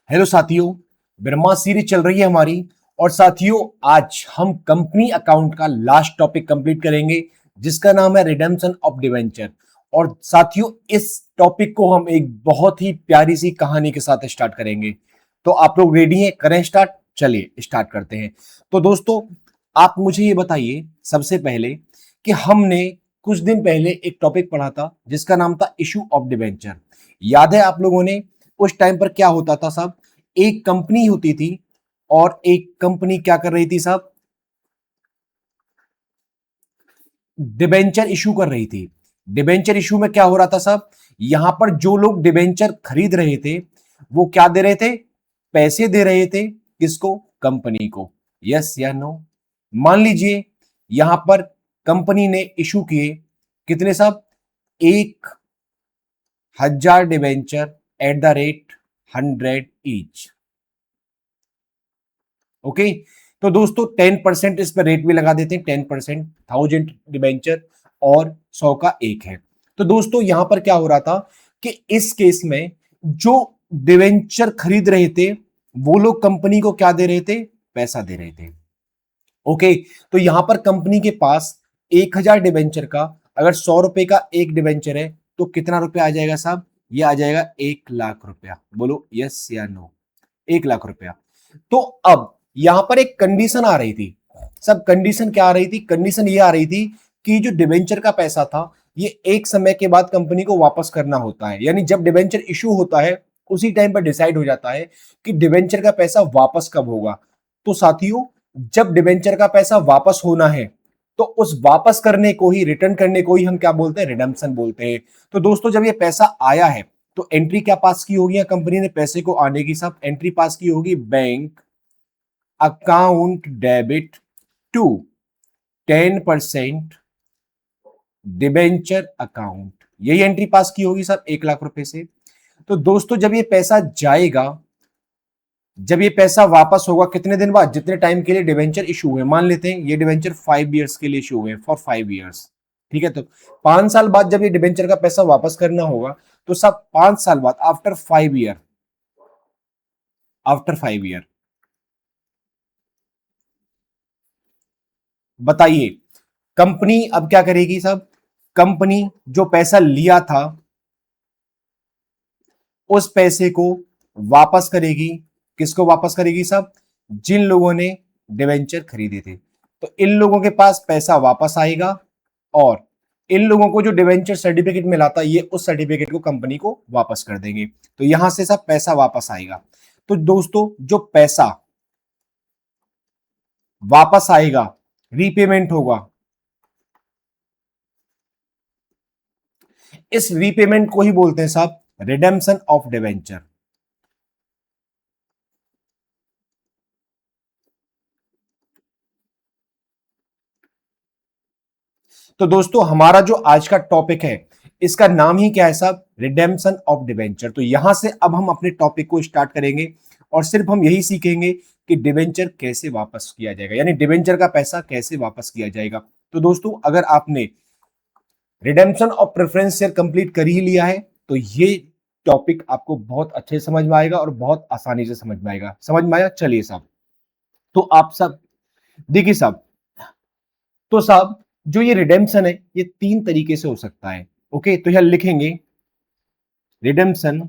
Hello साथियों, Brahma series चल रही है हमारी। और साथियों, आज हम कंपनी अकाउंट का लास्ट टॉपिक कंप्लीट करेंगे जिसका नाम है रिडेम्पशन ऑफ डिवेंचर। और साथियों, इस टॉपिक को हम एक बहुत ही प्यारी सी कहानी के साथ स्टार्ट करेंगे। तो आप लोग रेडी हैं? करें स्टार्ट? चलिए स्टार्ट करते हैं। तो दोस्तों, आप मुझे ये बताइए सबसे पहले कि हमने कुछ दिन पहले एक टॉपिक पढ़ा था जिसका नाम था इशू ऑफ डिवेंचर। याद है आप लोगों ने? उस टाइम पर क्या होता था साहब, एक कंपनी होती थी और एक कंपनी क्या कर रही थी साहब, डिबेंचर इशू कर रही थी। डिबेंचर इशू में क्या हो रहा था साहब, यहां पर जो लोग डिबेंचर खरीद रहे थे वो क्या दे रहे थे? पैसे दे रहे थे। किसको? कंपनी को। यस या नो? मान लीजिए यहां पर कंपनी ने इशू किए कितने साहब, 1,000 debenture at the rate 100 each. Okay, तो दोस्तों 10% इस पर रेट भी लगा देते हैं। 10%, 1000 डिबेंचर और 100 का एक है। तो दोस्तों यहां पर क्या हो रहा था कि इस केस में जो डिबेंचर खरीद रहे थे वो लोग कंपनी को क्या दे रहे थे? पैसा दे रहे थे। ओके, तो यहां पर कंपनी के पास 1,000 डिबेंचर का अगर 100 रुपए का एक डिबेंचर है तो कितना रुपया आ जाएगा साहब? ये आ जाएगा 1,00,000 रुपया। बोलो यस या नो? 1,00,000 रुपया। तो अब यहां पर एक कंडीशन आ रही थी। सब कंडीशन क्या आ रही थी? कंडीशन ये आ रही थी कि जो डिबेंचर का पैसा था ये एक समय के बाद कंपनी को वापस करना होता है। यानी जब डिबेंचर इशू होता है उसी टाइम पर डिसाइड हो जाता है कि डिबेंचर का पैसा वापस कब होगा। तो साथियों, जब डिबेंचर का पैसा वापस होना है तो उस वापस करने को ही, रिटर्न करने को ही हम क्या बोलते हैं? रिडेम्पशन बोलते हैं। तो दोस्तों जब ये पैसा आया है तो एंट्री क्या पास की होगी? कंपनी ने पैसे को आने की सब एंट्री पास की होगी, bank account debit to 10% debenture account. यही एंट्री पास की होगी सब 1,00,000 रुपए से। तो दोस्तों जब ये पैसा जाएगा, जब ये पैसा वापस होगा कितने दिन बाद? जितने टाइम के लिए डिवेंचर इशू हुए। मान लेते हैं ये डिवेंचर 5 ईयर्स के लिए इशू हुए, फॉर 5 ईयर्स। ठीक है, तो 5 साल बाद जब ये डिवेंचर का पैसा वापस करना होगा तो सब 5 साल बाद, आफ्टर 5 ईयर, आफ्टर 5 ईयर बताइए कंपनी अब क्या करेगी साहब? कंपनी जो पैसा लिया था उस पैसे को वापस करेगी। किसको वापस करेगी साहब? जिन लोगों ने डिवेंचर खरीदे थे। तो इन लोगों के पास पैसा वापस आएगा और इन लोगों को जो डिवेंचर सर्टिफिकेट मिला था ये उस सर्टिफिकेट को कंपनी को वापस कर देंगे। तो यहां से सब पैसा वापस आएगा। तो दोस्तों जो पैसा वापस आएगा, रीपेमेंट होगा, इस रीपेमेंट को ही बोलते हैं साहब रिडेम्पशन ऑफ डिवेंचर। तो दोस्तों हमारा जो आज का टॉपिक है इसका नाम ही क्या है साहब? Redemption of debenture. तो यहां से अब हम अपने टॉपिक को स्टार्ट करेंगे और सिर्फ हम यही सीखेंगे कि डिवेंचर कैसे वापस किया जाएगा, यानी डिवेंचर का पैसा कैसे वापस किया जाएगा। तो दोस्तों अगर आपने redemption of preference share complete कर ही लिया है तो ये टॉपिक आपको बहुत अच्छे से समझ में आएगा और बहुत आसानी से समझ में आएगा। समझ में आया? चलिए साहब, तो आप सब देखिए साहब, तो साहब जो ये रिडेम्पशन है ये 3 तरीके से हो सकता है। ओके, तो यहां लिखेंगे रिडेम्पशन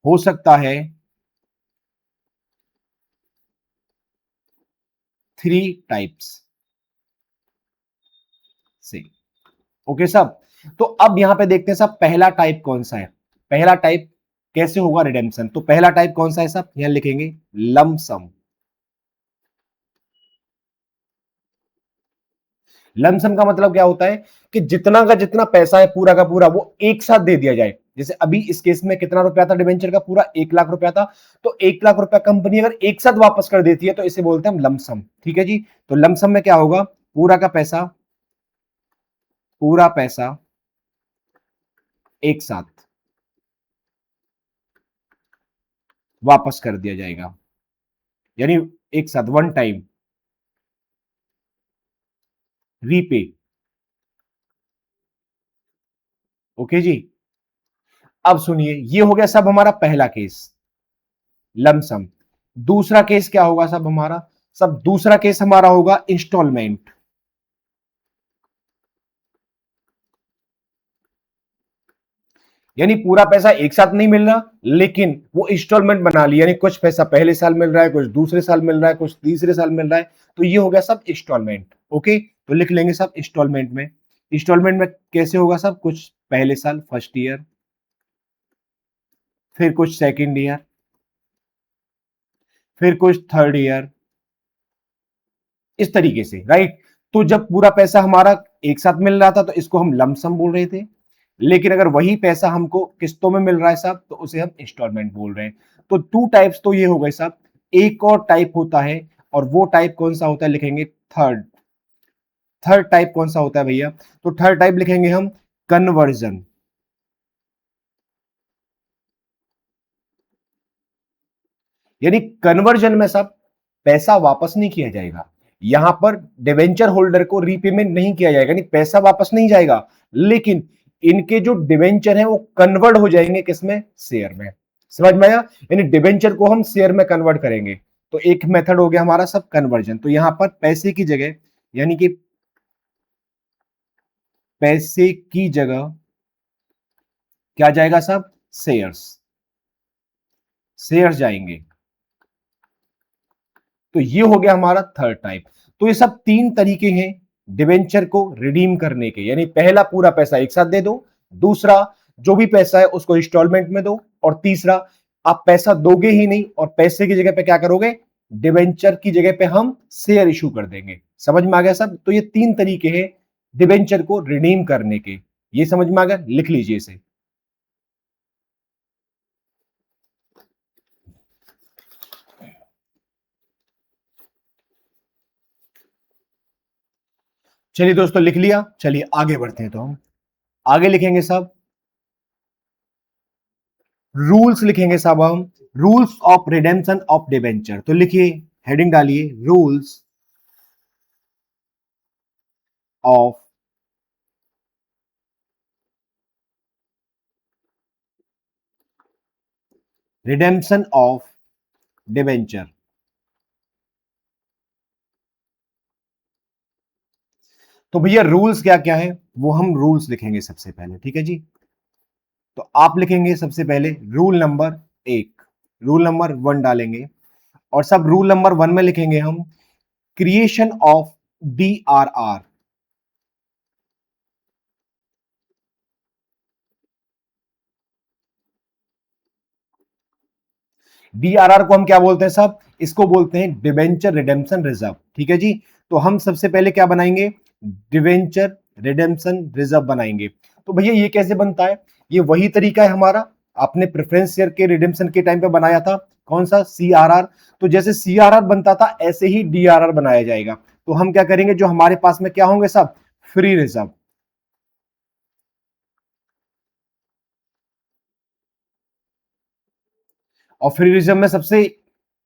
हो सकता है 3 टाइप्स से। ओके साहब, तो अब यहां पे देखते हैं साहब पहला टाइप कौन सा है। पहला टाइप कैसे होगा रिडेम्पशन? तो पहला टाइप कौन सा है साहब? यहां लिखेंगे लमसम। लमसम का मतलब क्या होता है कि जितना का जितना पैसा है पूरा का पूरा वो एक साथ दे दिया जाए। जैसे अभी इस केस में कितना रुपया था डिवेंचर का? पूरा 1,00,000 रुपया था। तो 1,00,000 रुपया कंपनी अगर एक साथ वापस कर देती है तो इसे बोलते हैं हम लमसम। ठीक है जी, तो लमसम में क्या होगा? पूरा का पैसा, पूरा पैसा एक साथ वापस कर दिया जाएगा, यानी एक साथ वन टाइम रीपे। ओके जी, अब सुनिए, ये हो गया सब हमारा पहला केस, लमसम। दूसरा केस क्या होगा सब हमारा, सब दूसरा केस हमारा होगा इंस्टॉलमेंट। यानी पूरा पैसा एक साथ नहीं मिल रहा, लेकिन वो इंस्टॉलमेंट बना लिया, यानी कुछ पैसा पहले साल मिल रहा है, कुछ दूसरे साल मिल रहा है, कुछ तीसरे साल मिल रहा है। तो ये हो गया सब इंस्टॉलमेंट। ओके, तो लिख लेंगे सब इंस्टॉलमेंट में। इंस्टॉलमेंट में कैसे होगा सब, कुछ पहले साल फर्स्ट ईयर, फिर कुछ सेकेंड ईयर, फिर कुछ थर्ड ईयर, इस तरीके से, राइट। तो जब पूरा पैसा हमारा एक साथ मिल रहा था तो इसको हम लमसम बोल रहे थे, लेकिन अगर वही पैसा हमको किस्तों में मिल रहा है साहब तो उसे हम इंस्टॉलमेंट बोल रहे हैं। तो टू टाइप्स तो ये हो गए साहब। एक और टाइप होता है, और वो टाइप कौन सा होता है, लिखेंगे थर्ड। थर्ड टाइप कौन सा होता है भैया, तो थर्ड टाइप लिखेंगे हम कन्वर्जन। यानी कन्वर्जन में सब पैसा वापस नहीं किया जाएगा, यहां पर डिवेंचर होल्डर को रीपेमेंट नहीं किया जाएगा, यानी पैसा वापस नहीं जाएगा, लेकिन इनके जो डिवेंचर हैं वो कन्वर्ट हो जाएंगे किसमें, शेयर में। समझ में आया, यानी डिवेंचर को हम शेयर में कन्वर्ट करेंगे। तो एक मेथड हो गया हमारा सब कन्वर्जन। तो यहां पर पैसे की जगह, यानी कि पैसे की जगह क्या जाएगा सब, शेयर्स, शेयर्स जाएंगे। तो ये हो गया हमारा थर्ड टाइप। तो ये सब तीन तरीके हैं डिवेंचर को रिडीम करने के, यानी पहला पूरा पैसा एक साथ दे दो, दूसरा जो भी पैसा है उसको इंस्टॉलमेंट में दो, और तीसरा आप पैसा दोगे ही नहीं और पैसे की जगह पे क्या करोगे, डिवेंचर की जगह पे हम शेयर इशू कर देंगे। समझ में आ गया सब। तो ये तीन तरीके हैं डिवेंचर को रिडीम करने के। ये समझ में आ गया, लिख लीजिए इसे। चलिए दोस्तों लिख लिया, चलिए आगे बढ़ते हैं। तो हम आगे लिखेंगे सब रूल्स, लिखेंगे साहब हम rules of redemption of debenture. तो लिखिए, हेडिंग डालिए rules of redemption of debenture. तो भैया रूल्स क्या क्या है, वो हम रूल्स लिखेंगे सबसे पहले, ठीक है जी। तो आप लिखेंगे सबसे पहले रूल नंबर एक, रूल नंबर वन डालेंगे, और सब रूल नंबर वन में लिखेंगे हम क्रिएशन ऑफ DRR। DRR को हम क्या बोलते हैं साहब, इसको बोलते हैं डिवेंचर रिडेम्पशन रिजर्व, ठीक है जी। तो हम सबसे पहले क्या बनाएंगे, डिवेंचर रिडेम्पशन रिजर्व बनाएंगे। तो भैया ये कैसे बनता है, ये वही तरीका है हमारा, आपने प्रेफरेंस शेयर के रिडेम्पशन के टाइम पे बनाया था, कौन सा, CRR। तो जैसे CRR बनता था ऐसे ही DRR बनाया जाएगा। तो हम क्या करेंगे, जो हमारे पास में क्या होंगे साहब, फ्री रिजर्व। और फ्री रिजर्व में सबसे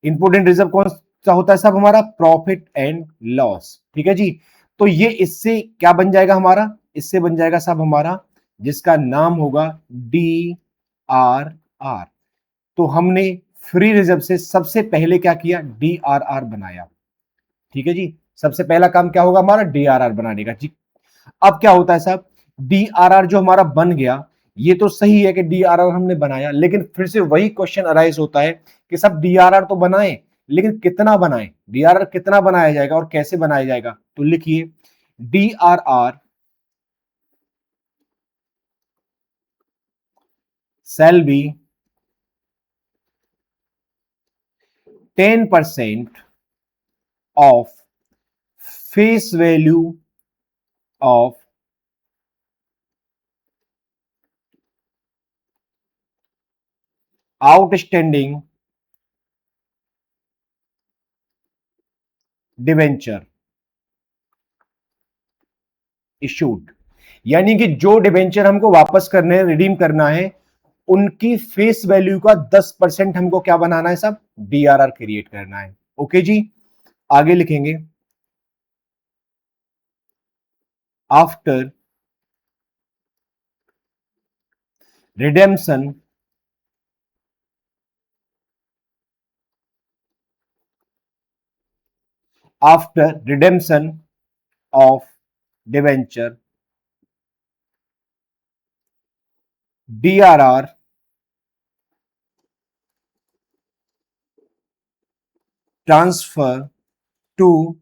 इंपोर्टेंट रिजर्व कौन सा होता है साहब, हमारा प्रॉफिट एंड लॉस, ठीक है जी। तो ये इससे क्या बन जाएगा हमारा, इससे बन जाएगा साहब हमारा, जिसका नाम होगा DRR। तो हमने फ्री रिजर्व से सबसे पहले क्या किया, DRR बनाया, ठीक है जी। सबसे पहला काम क्या होगा हमारा, DRR बनाने का जी। अब क्या होता है साहब, DRR जो हमारा बन गया, ये तो सही है कि DRR हमने बनाया, लेकिन फिर से वही क्वेश्चन अराइज होता है कि सब DRR तो बनाए, लेकिन कितना बनाए, DRR कितना बनाया जाएगा और कैसे बनाया जाएगा। तो लिखिए DRR shall be 10% of face value of outstanding debenture issued. यानी कि जो डिवेंचर हमको वापस करने हैं, रिडीम करना है, उनकी फेस वैल्यू का 10% हमको क्या बनाना है सब, DRR क्रिएट करना है। ओके जी, आगे लिखेंगे after redemption after redemption of debenture, DRR transfer to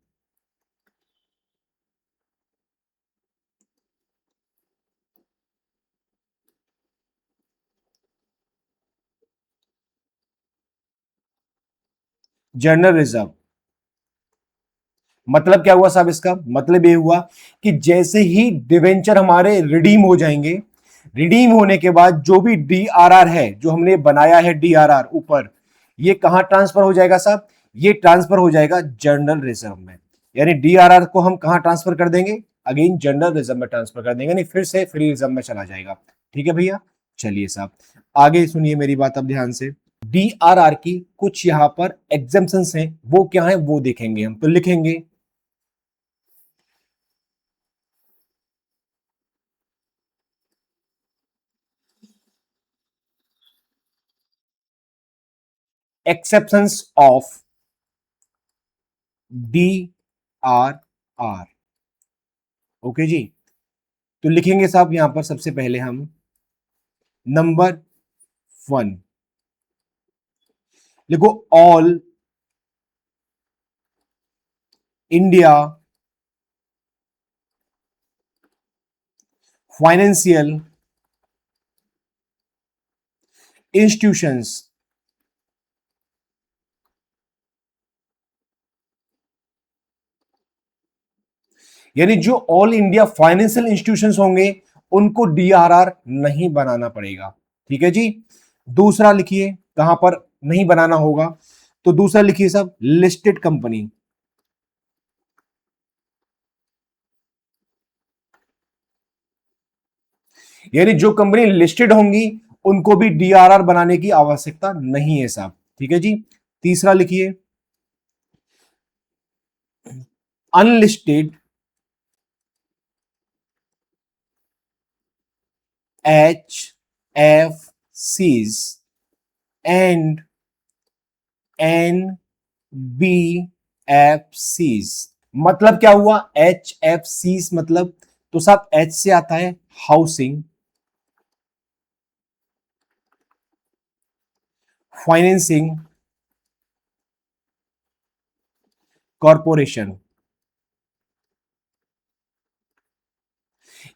general reserve. मतलब क्या हुआ साहब, इसका मतलब ये हुआ कि जैसे ही डिवेंचर हमारे रिडीम हो जाएंगे, रिडीम होने के बाद जो भी डीआरआर है, जो हमने बनाया है डीआरआर ऊपर, ये कहां ट्रांसफर हो जाएगा साहब, ये ट्रांसफर हो जाएगा जनरल रिजर्व में। यानी डीआरआर को हम कहां ट्रांसफर कर देंगे, अगेन जनरल रिजर्व में ट्रांसफर कर देंगे, यानी फिर से फ्री रिजर्व में चला जाएगा। ठीक है भैया, चलिए साहब आगे सुनिए मेरी बात अब ध्यान से। डीआरआर की कुछ यहां पर एग्जेम्पशंस हैं, वो क्या है वो देखेंगे हम। तो लिखेंगे exceptions of DRR। ओके जी, तो लिखेंगे साहब यहां पर सबसे पहले हम नंबर 1 लिखो, ऑल इंडिया फाइनेंशियल इंस्टीट्यूशंस यानी जो ऑल इंडिया फाइनेंशियल इंस्टीट्यूशंस होंगे उनको डीआरआर नहीं बनाना पड़ेगा। ठीक है जी, दूसरा लिखिए कहां पर नहीं बनाना होगा, तो दूसरा लिखिए सब लिस्टेड कंपनी। यानी जो कंपनी लिस्टेड होंगी उनको भी डीआरआर बनाने की आवश्यकता नहीं है साहब। ठीक है जी, तीसरा लिखिए unlisted H F Cs and N B F Cs. मतलब क्या हुआ, एच एफ सीज मतलब, तो साहब एच से आता है हाउसिंग फाइनेंसिंग कॉरपोरेशन।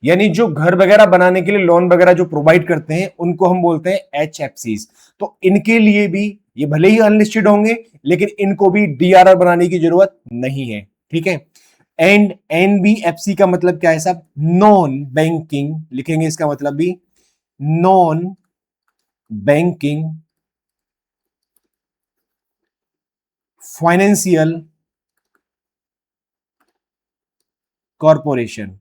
यानी जो घर वगैरह बनाने के लिए लोन वगैरह जो प्रोवाइड करते हैं उनको हम बोलते हैं एचएफसीज। तो इनके लिए भी, ये भले ही अनलिस्टेड होंगे लेकिन इनको भी डीआरआर बनाने की जरूरत नहीं है। ठीक है, एंड एनबीएफसी का मतलब क्या है साहब, नॉन बैंकिंग, लिखेंगे इसका मतलब भी नॉन बैंकिंग फाइनेंशियल कॉरपोरेशन।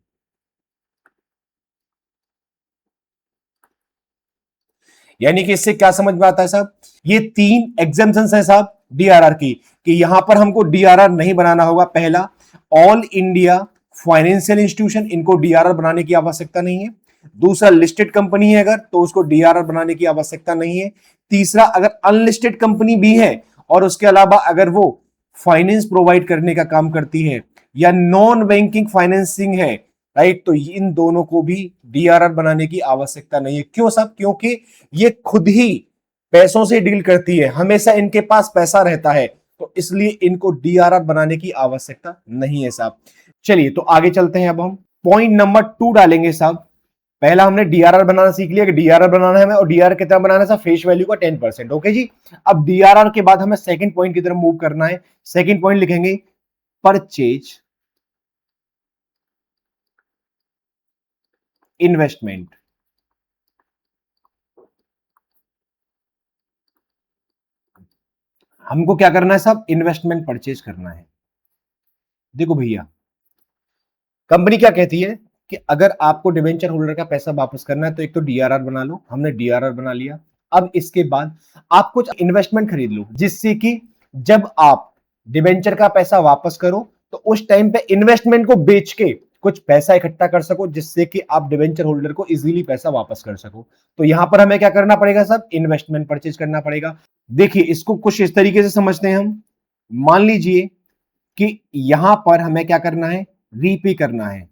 यानी कि इससे क्या समझ में आता है साहब, ये तीन एग्जाम्पशंस हैं साहब डीआरआर की, कि यहां पर हमको डीआरआर नहीं बनाना होगा। पहला, ऑल इंडिया फाइनेंशियल इंस्टीट्यूशन, इनको डीआरआर बनाने की आवश्यकता नहीं है। दूसरा, लिस्टेड कंपनी है अगर तो उसको डीआरआर बनाने की आवश्यकता नहीं है। तीसरा, अगर अनलिस्टेड कंपनी भी है और उसके अलावा अगर वो फाइनेंस प्रोवाइड करने का काम करती है या नॉन बैंकिंग फाइनेंसिंग है, राइट, तो इन दोनों को भी डीआरआर बनाने की आवश्यकता नहीं है। क्यों साहब, क्योंकि ये खुद ही पैसों से डील करती है, हमेशा इनके पास पैसा रहता है, तो इसलिए इनको डीआरआर बनाने की आवश्यकता नहीं है साहब। चलिए तो आगे चलते हैं, अब हम पॉइंट नंबर 2 डालेंगे साहब। पहला हमने डीआरआर बनाना सीख लिया कि डीआरआर बनाना है हमें, और डीआरआर कितना बनाना है साहब, फेस वैल्यू का 10%। ओके जी, अब डीआरआर के बाद हमें सेकंड पॉइंट की तरफ मूव करना है। सेकंड पॉइंट लिखेंगे परचेज इन्वेस्टमेंट। हमको क्या करना है साहब, इन्वेस्टमेंट परचेज करना है। देखो भैया, कंपनी क्या कहती है कि अगर आपको डिवेंचर होल्डर का पैसा वापस करना है तो एक तो डीआरआर बना लो। हमने डीआरआर बना लिया। अब इसके बाद आप कुछ इन्वेस्टमेंट खरीद लो, जिससे कि जब आप डिवेंचर का पैसा वापस करो तो उस टाइम पे इन्वेस्टमेंट को बेच के कुछ पैसा इकट्ठा कर सको जिससे कि आप डिवेंचर होल्डर को इजीली पैसा वापस कर सको। तो यहां पर हमें क्या करना पड़ेगा सब, इन्वेस्टमेंट परचेज करना पड़ेगा। देखिए इसको कुछ इस तरीके से समझते हैं हम। मान लीजिए कि यहां पर हमें क्या करना है, रीपे करना है,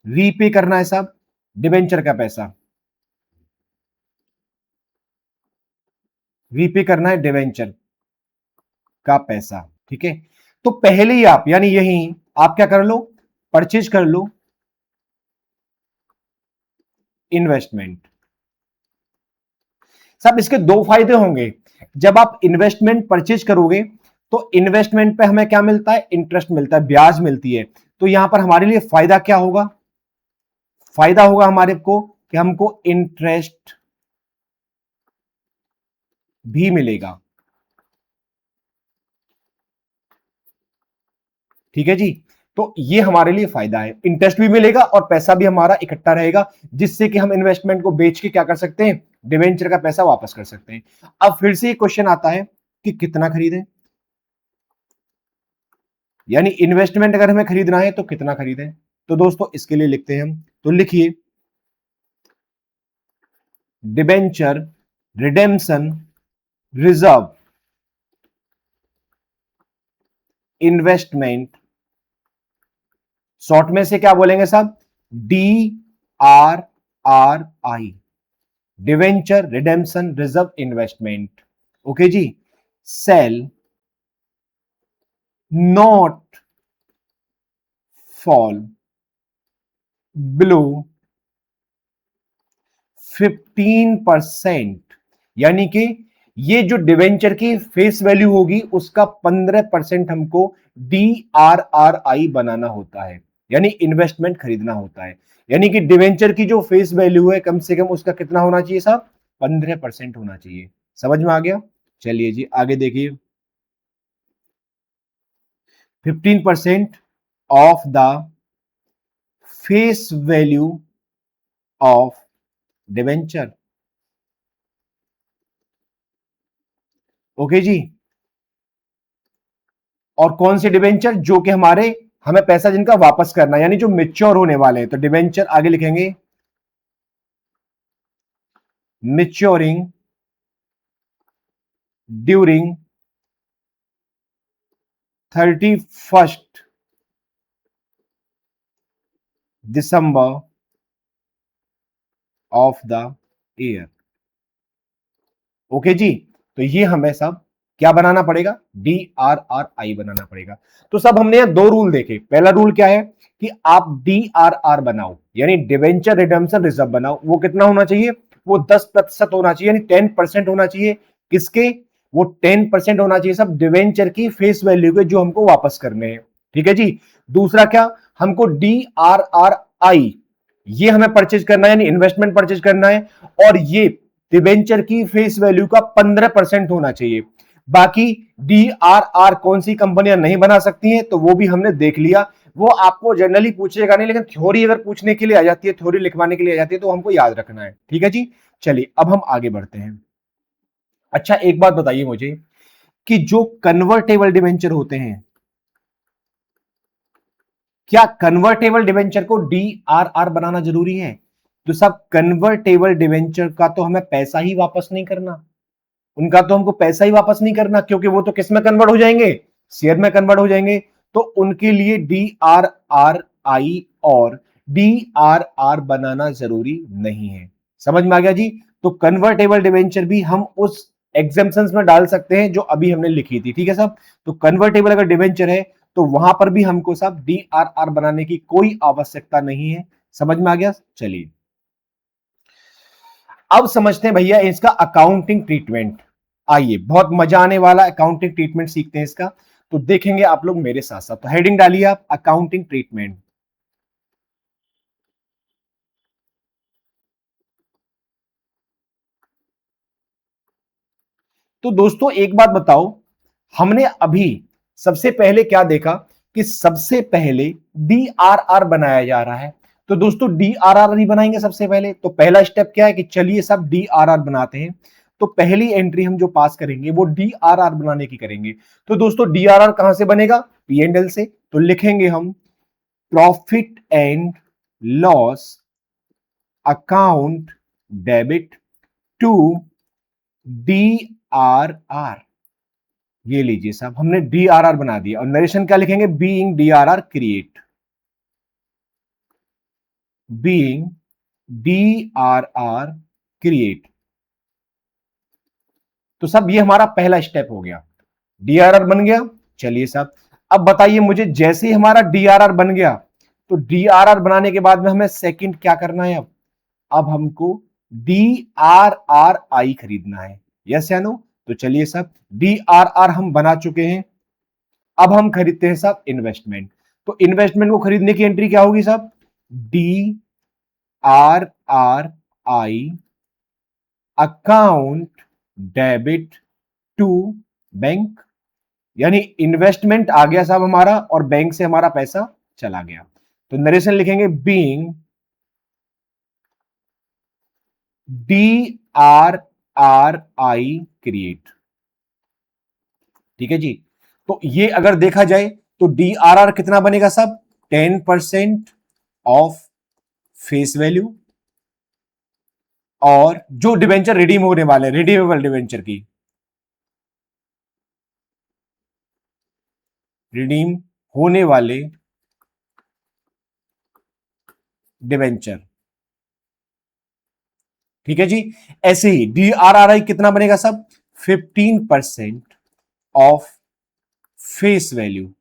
रीपे करना है सब डिवेंचर का पैसा, रीपे करना है डिवेंचर का पैसा। ठीक है, तो पहले ही आप यानी यही आप क्या कर लो, परचेज कर लो इन्वेस्टमेंट। सब इसके दो फायदे होंगे। जब आप इन्वेस्टमेंट परचेज करोगे तो इन्वेस्टमेंट पे हमें क्या मिलता है, इंटरेस्ट मिलता है, ब्याज मिलती है। तो यहां पर हमारे लिए फायदा क्या होगा, फायदा होगा हमारे को कि हमको इंटरेस्ट भी मिलेगा। ठीक है जी, तो ये हमारे लिए फायदा है, इंटरेस्ट भी मिलेगा और पैसा भी हमारा इकट्ठा रहेगा, जिससे कि हम इन्वेस्टमेंट को बेच के क्या कर सकते हैं, डिवेंचर का पैसा वापस कर सकते हैं। अब फिर से क्वेश्चन आता है कि कितना खरीदें, यानी इन्वेस्टमेंट अगर हमें खरीदना है तो कितना खरीदें। तो दोस्तों इसके लिए लिखते हैं हम, तो लिखिए debenture redemption reserve investment, short में से क्या बोलेंगे साहब, DRRI, debenture redemption reserve investment. Okay जी, सेल नॉट फॉल बिलो 15%, यानी कि ये जो डिवेंचर की फेस वैल्यू होगी उसका 15% हमको DRRI बनाना होता है, यानी इन्वेस्टमेंट खरीदना होता है। यानी कि डिवेंचर की जो फेस वैल्यू है कम से कम उसका कितना होना चाहिए साहब, 15% होना चाहिए। समझ में आ गया, चलिए जी आगे देखिए। 15% of the face value of debenture. Okay जी, और कौन से डिवेंचर, जो कि हमारे हमें पैसा जिनका वापस करना है, यानी जो मेच्योर होने वाले हैं। तो डिवेंचर आगे लिखेंगे maturing during 31 December of the year. Okay जी, तो ये हमें सब क्या बनाना पड़ेगा, DRRI बनाना पड़ेगा। तो सब हमने यहां दो रूल देखे। पहला रूल क्या है कि आप DRR बनाओ, यानी डिवेंचर रिडेम्पशन रिजर्व बनाओ। वो कितना होना चाहिए, वो 10% होना चाहिए, यानी 10% होना चाहिए। किसके, वो 10% होना चाहिए सब डिवेंचर की फेस वैल्यू के, जो हमको वापस करने हैं। ठीक है जी, दूसरा क्या, हमको DRRI ये हमें परचेज करना है, यानी इन्वेस्टमेंट परचेज करना है, और ये डिवेंचर की फेस वैल्यू का 15% होना चाहिए। बाकी DRR कौन सी कंपनियां नहीं बना सकती हैं, तो वो भी हमने देख लिया। वो आपको जनरली पूछेगा नहीं, लेकिन थ्योरी अगर पूछने के लिए आ जाती है, थ्योरी लिखवाने के लिए आ जाती है, तो हमको याद रखना है। ठीक है जी, चलिए अब हम आगे बढ़ते हैं। अच्छा एक बात बताइए मुझे कि जो कन्वर्टेबल डिवेंचर होते हैं, क्या कन्वर्टेबल डिवेंचर को DRR बनाना जरूरी है। तो सब कन्वर्टेबल डिवेंचर का तो हमें पैसा ही वापस नहीं करना, उनका तो हमको पैसा ही वापस नहीं करना, क्योंकि वो तो किस में कन्वर्ट हो जाएंगे, शेयर में कन्वर्ट हो जाएंगे। तो उनके लिए DRRI और DRR बनाना जरूरी नहीं है। समझ में आ गया जी। तो कन्वर्टेबल डिवेंचर भी हम उस एग्जेम्पशंस में डाल सकते हैं जो अभी हमने लिखी थी। ठीक है साहब, तो कन्वर्टेबल अगर डिवेंचर है तो वहां पर भी हमको साहब DRR बनाने की कोई आवश्यकता नहीं है। समझ में आ गया, चलिए अब समझते हैं भैया इसका अकाउंटिंग ट्रीटमेंट। आइए बहुत मजा आने वाला अकाउंटिंग ट्रीटमेंट सीखते हैं इसका, तो देखेंगे आप लोग मेरे साथ साथ। तो हेडिंग डालिए आप, अकाउंटिंग ट्रीटमेंट। तो दोस्तों एक बात बताओ, हमने अभी सबसे पहले क्या देखा कि सबसे पहले DRR बनाया जा रहा है। तो दोस्तों DRR ही बनाएंगे सबसे पहले। तो पहला स्टेप क्या है कि चलिए सब DRR बनाते हैं। तो पहली एंट्री हम जो पास करेंगे वो डीआरआर बनाने की करेंगे। तो दोस्तों डीआरआर कहां से बनेगा? पी एंड एल से। तो लिखेंगे हम profit and loss account debit to DRR. ये लीजिए साहब, हमने डीआरआर बना दिया। और नरेशन क्या लिखेंगे? Being DRR create, being DRR create. तो सब ये हमारा पहला स्टेप हो गया, डीआरआर बन गया। चलिए साहब, अब बताइए मुझे, जैसे ही हमारा डीआरआर बन गया तो डीआरआर बनाने के बाद में हमें सेकंड क्या करना है? अब हमको डीआरआरआई खरीदना है, यस या नो? तो चलिए साहब, डीआरआर हम बना चुके हैं। अब हम खरीदते हैं साहब इन्वेस्टमेंट। तो इन्वेस्टमेंट को खरीदने की एंट्री क्या होगी साहब? D R R I account debit to bank. यानी इन्वेस्टमेंट आ गया साहब हमारा और बैंक से हमारा पैसा चला गया। तो नरेशन लिखेंगे being D R R I create. ठीक है जी। तो ये अगर देखा जाए तो डीआरआर कितना बनेगा साहब? 10% ऑफ फेस वैल्यू। और जो डिवेंचर रिडीम होने वाले, रिडीमेबल डिवेंचर की, रिडीम होने वाले डिवेंचर। ठीक है जी। ऐसे ही डीआरआरआई कितना बनेगा साहब? 15% ऑफ फेस वैल्यू।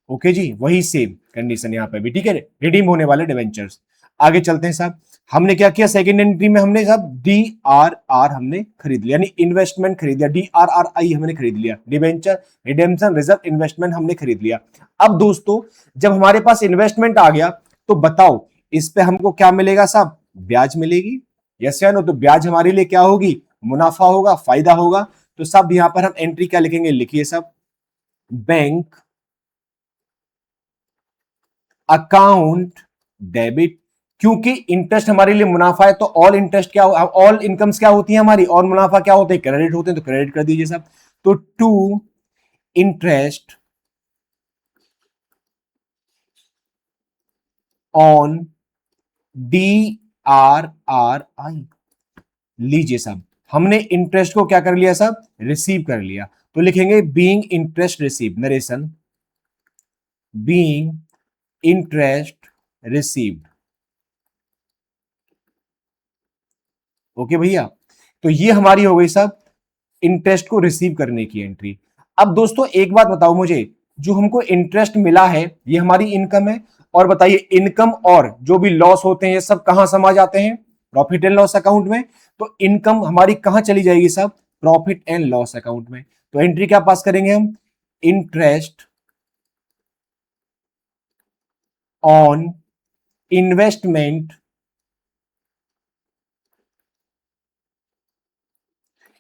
ओके जी, वही सेम कंडीशन यहां पे भी। ठीक है, रिडीम होने वाले डिवेंचर्स। आगे चलते हैं साहब। हमने क्या किया? सेकंड एंट्री में हमने साहब डीआरआर हमने खरीद लिया, यानी इन्वेस्टमेंट खरीद लिया। डीआरआरआई हमने खरीद लिया, डिवेंचर रिडेम्पशन रिजर्व इन्वेस्टमेंट हमने खरीद लिया। अब दोस्तों जब हमारे पास इन्वेस्टमेंट आ गया तो बताओ इस पे हमको क्या मिलेगा साहब? ब्याज मिलेगी, यस या नो? तो ब्याज हमारे लिए क्या होगी? मुनाफा होगा, फायदा होगा। तो सब यहां पर हम एंट्री क्या लिखेंगे? लिखिए सब, बैंक अकाउंट डेबिट। क्योंकि इंटरेस्ट हमारे लिए मुनाफा है तो ऑल इंटरेस्ट क्या, ऑल इनकम्स क्या होती है हमारी, और मुनाफा क्या होते हैं? क्रेडिट होते हैं। तो क्रेडिट कर दीजिए साहब। तो to interest on D R R I. लीजिए साहब, हमने इंटरेस्ट को क्या कर लिया साहब? रिसीव कर लिया। तो लिखेंगे being interest receive. Narration being interest received. Okay भैया, तो ये हमारी हो गई साहब इंटरेस्ट को रिसीव करने की एंट्री। अब दोस्तों एक बात बताओ मुझे, जो हमको इंटरेस्ट मिला है ये हमारी इनकम है। और बताइए इनकम और जो भी लॉस होते हैं ये सब कहां समा जाते हैं? प्रॉफिट एंड लॉस अकाउंट में। तो इनकम हमारी कहां चली जाएगी साहब? प्रॉफिट एंड लॉस अकाउंट में। तो एंट्री क्या पास करेंगे हम? इंटरेस्ट ऑन इन्वेस्टमेंट,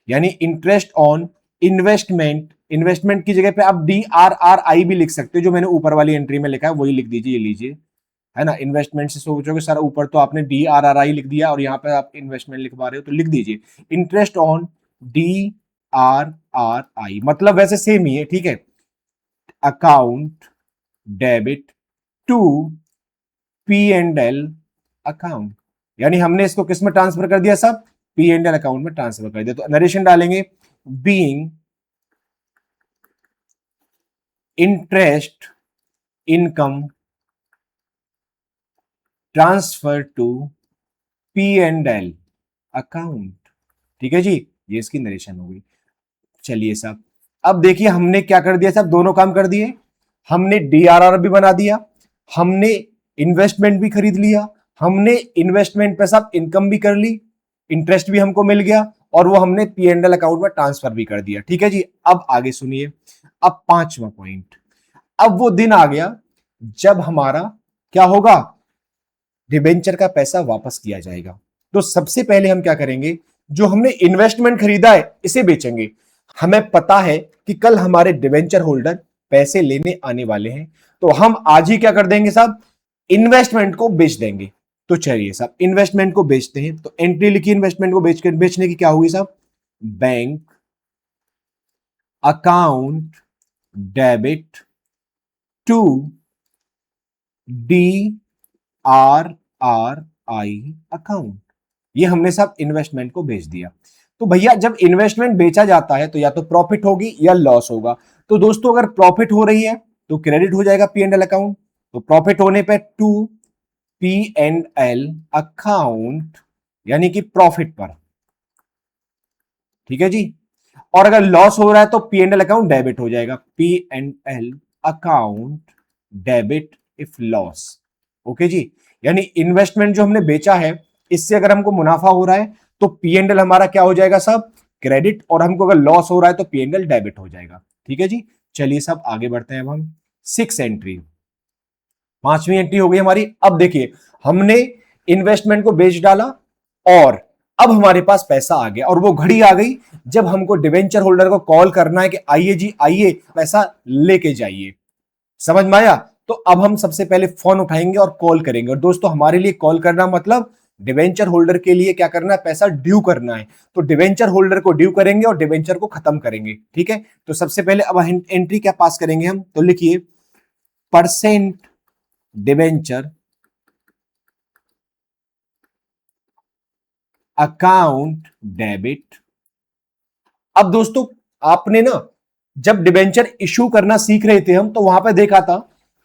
यानी इंटरेस्ट ऑन इन्वेस्टमेंट। इन्वेस्टमेंट की जगह पे आप डीआरआरआई भी लिख सकते हो, जो मैंने ऊपर वाली एंट्री में लिखा है वही लिख दीजिए। ये लीजिए, है ना? इन्वेस्टमेंट से सोचोगे सर, ऊपर तो आपने डीआरआरआई लिख दिया और यहाँ पे आप इन्वेस्टमेंट लिखवा रहे हो, तो लिख दीजिए इंटरेस्ट ऑन डीआरआरआई। मतलब वैसे सेम ही है, ठीक है? Account debit to P and L account. यानी हमने इसको किस में ट्रांसफर कर दिया साहब? पी एंड एल अकाउंट में ट्रांसफर कर दिया। तो नरेशन डालेंगे being interest income transfer to P and L account. ठीक है जी, ये इसकी नरेशन हो गई। चलिए साहब, अब देखिए हमने क्या कर दिया साहब? दोनों काम कर दिए। हमने डीआरआर भी बना दिया, हमने इन्वेस्टमेंट भी खरीद लिया, हमने इन्वेस्टमेंट पे साहब इनकम भी कर ली, इंटरेस्ट भी हमको मिल गया, और वो हमने पी एंड एल अकाउंट में ट्रांसफर भी कर दिया। ठीक है जी। अब आगे सुनिए, अब पांचवा पॉइंट। अब वो दिन आ गया जब हमारा क्या होगा? डिबेंचर का पैसा वापस किया जाएगा। तो सबसे पहले हम क्या करेंगे? जो हमने इन्वेस्टमेंट खरीदा है इसे बेचेंगे। हमें पता है कि कल हमारे डिबेंचर होल्डर पैसे लेने आने वाले हैं, तो हम आज ही क्या कर देंगे साहब? इन्वेस्टमेंट को बेच देंगे। तो चलिए साहब इन्वेस्टमेंट को बेचते हैं। तो एंट्री लिखी इन्वेस्टमेंट को बेचने की क्या होगी साहब? Bank account debit to DRRI account. ये हमने सब इन्वेस्टमेंट को भेज दिया। तो भैया जब इन्वेस्टमेंट बेचा जाता है तो या तो प्रॉफिट होगी या लॉस होगा। तो दोस्तों अगर प्रॉफिट हो रही है तो क्रेडिट हो जाएगा P&L अकाउंट। तो प्रॉफिट होने पे टू P&L अकाउंट यानी कि प्रॉफिट पर, ठीक है जी। और अगर लॉस हो रहा है तो P&L अकाउंट डेबिट हो जाएगा, P&L account debit if loss. Okay जी। यानी इन्वेस्टमेंट जो हमने बेचा है इससे अगर हमको मुनाफा हो रहा है तो P&L हमारा क्या हो जाएगा सब क्रेडिट, और हमको अगर लॉस हो रहा है तो P&L डेबिट हो जाएगा। ठीक है जी। चलिए सब आगे बढ़ते हैं। अब हम 6 एंट्री, 5वीं एंट्री हो गई हमारी। अब देखिए हमने इन्वेस्टमेंट को बेच डाला और अब हमारे पास पैसा आ गया और वो घड़ी आ गई जब हमको डिवेंचर होल्डर को कॉल करना है कि आइए जी आइए पैसा लेके जाइए। समझ में आया? तो अब हम सबसे पहले फोन उठाएंगे और कॉल करेंगे। और दोस्तों हमारे लिए कॉल करना मतलब डिवेंचर होल्डर के लिए क्या करना है, पैसा ड्यू करना है। तो डिवेंचर होल्डर को ड्यू करेंगे और डिवेंचर को खत्म करेंगे। ठीक है। तो सबसे पहले अब एंट्री क्या पास करेंगे हम, तो लिखिए परसेंट डिवेंचर अकाउंट डेबिट। अब दोस्तों आपने ना जब डिवेंचर इशू करना सीख रहे थे हम, तो वहां पे देखा था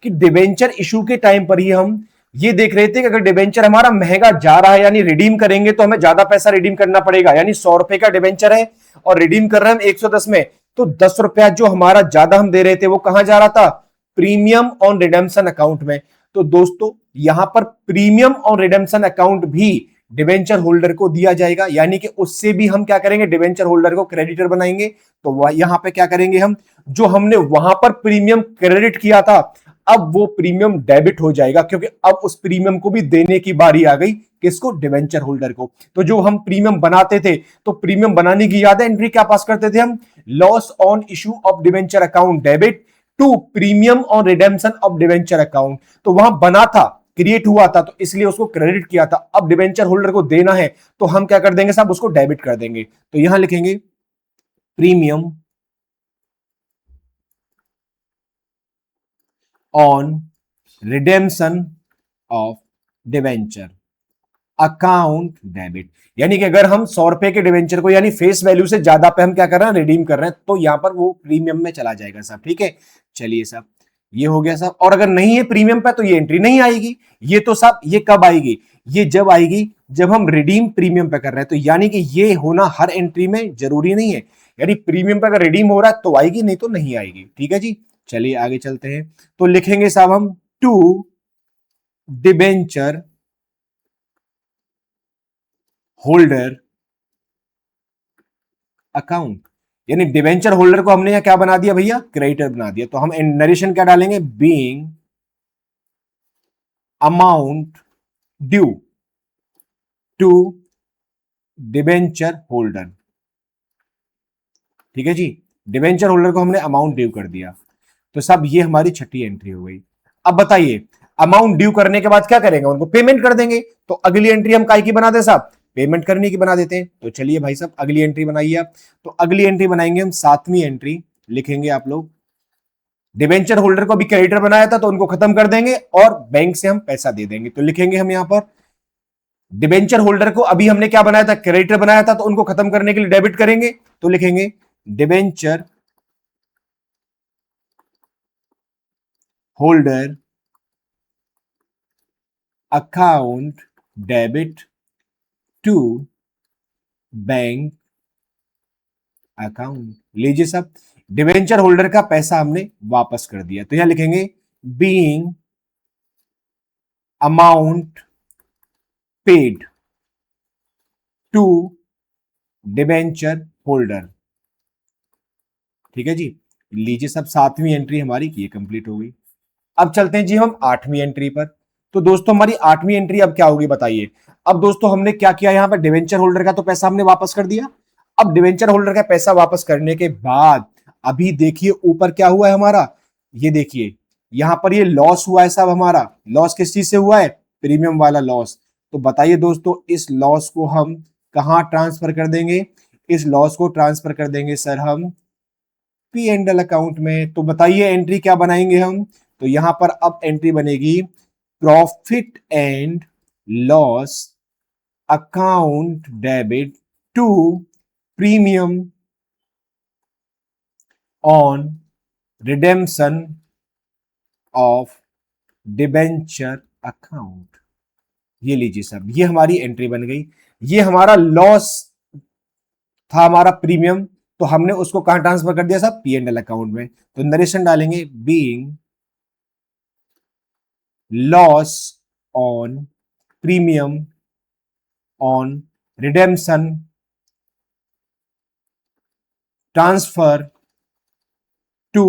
कि डिवेंचर इशू के टाइम पर ही हम ये देख रहे थे कि अगर डिवेंचर हमारा महंगा जा रहा है यानी रिडीम करेंगे तो हमें ज्यादा पैसा रिडीम करना पड़ेगा। यानी 100 रुपए का डिवेंचर है और रिडीम कर रहे हैं हम 110 में, तो 10 रुपया जो हमारा ज्यादा हम दे रहे थे वो कहां जा रहा था, प्रीमियम ऑन रिडेम्पशन अकाउंट में। तो दोस्तों यहां पर प्रीमियम ऑन रिडेम्पशन अकाउंट भी डिवेंचर होल्डर को दिया जाएगा, यानी कि उससे भी हम क्या करेंगे, डिवेंचर होल्डर को क्रेडिटर बनाएंगे। तो यहां पे क्या करेंगे हम, जो हमने वहां पर प्रीमियम क्रेडिट किया था अब वो प्रीमियम डेबिट हो जाएगा, क्योंकि अब उस प्रीमियम को भी देने की बारी आ गई। किसको, डिवेंचर होल्डर को। तो जो हम प्रीमियम बनाते थे, तो प्रीमियम बनाने की याद है एंट्री क्या पास करते थे हम, loss on issue of debenture account debit to premium on redemption of debenture account. तो वहां बना था, क्रिएट हुआ था, तो इसलिए उसको क्रेडिट किया था। अब डिवेंचर होल्डर को देना है तो हम क्या कर देंगे साहब, उसको डेबिट कर देंगे। तो यहां लिखेंगे premium on redemption of debenture account debit. यानी कि अगर हम 100 रुपए के डिवेंचर को यानी फेस वैल्यू से ज्यादा पे हम क्या कर रहे हैं, रिडीम कर रहे हैं, तो यहां पर वो प्रीमियम में चला जाएगा साहब। ठीक है। चलिए साहब ये हो गया साहब। और अगर नहीं है प्रीमियम पे तो ये एंट्री नहीं आएगी। ये तो साहब ये कब आएगी, ये जब आएगी जब हम रिडीम प्रीमियम पे कर रहे हैं। तो यानी कि ये होना हर एंट्री में जरूरी नहीं है, यानी प्रीमियम पे अगर रिडीम हो रहा है तो आएगी, नहीं तो नहीं आएगी। ठीक है जी। चलिए आगे चलते हैं। तो लिखेंगे साहब हम टू डिबेंचर होल्डर अकाउंट, यानी डिवेंचर होल्डर को हमने यहां क्या बना दिया भैया, क्रेडिटर बना दिया। तो हम नरेशन क्या डालेंगे, being amount due to debenture holder. ठीक है जी। डिवेंचर होल्डर को हमने अमाउंट ड्यू कर दिया। तो सब ये हमारी छठी एंट्री हो गई। अब बताइए अमाउंट ड्यू करने के बाद क्या करेंगे, उनको पेमेंट कर देंगे। तो अगली एंट्री हम काय की बना दे साहब, पेमेंट करने की बना देते हैं। तो चलिए भाई साहब अगली एंट्री बनाइए आप। तो अगली एंट्री बनाएंगे हम 7वीं एंट्री, लिखेंगे आप लोग डिवेंचर होल्डर को भी क्रेडिटर बनाया था तो उनको खत्म कर देंगे और बैंक से हम पैसा दे देंगे। तो लिखेंगे हम यहां पर डिवेंचर होल्डर को अभी हमने क्या बनाया था, क्रेडिटर बनाया था, तो उनको खत्म करने के लिए डेबिट करेंगे। तो लिखेंगे debenture holder account debit to bank account. लीजिए साहब डिवेंचर होल्डर का पैसा हमने वापस कर दिया। तो यहां लिखेंगे being amount paid to debenture holder. ठीक है जी। लीजिए सब 7वीं एंट्री हमारी की कंप्लीट हो गई। अब चलते हैं जी हम 8वीं एंट्री पर। तो दोस्तों हमारी 8वीं एंट्री अब क्या होगी बताइए। अब दोस्तों हमने क्या किया, यहां पर डिवेंचर होल्डर का तो पैसा हमने वापस कर दिया। अब डिवेंचर होल्डर का पैसा वापस करने के बाद अभी देखिए ऊपर क्या हुआ है हमारा, ये देखिए यहां पर ये लॉस हुआ है साहब हमारा। लॉस किस चीज से हुआ है, प्रीमियम वाला लॉस। तो बताइए दोस्तों इस लॉस को हम कहां ट्रांसफर कर देंगे, इस लॉस को ट्रांसफर कर देंगे सर हम पी एंड एल अकाउंट में। तो बताइए एंट्री क्या बनाएंगे हम, तो यहां पर अब एंट्री बनेगी profit and loss account debit to premium on redemption of debenture account. ये लीजिए सर, ये हमारी एंट्री बन गई। ये हमारा लॉस था, हमारा प्रीमियम, तो हमने उसको कहां ट्रांसफर कर दिया साहब, पी एंड एल अकाउंट में। तो नरेशन डालेंगे being loss on premium on redemption transfer to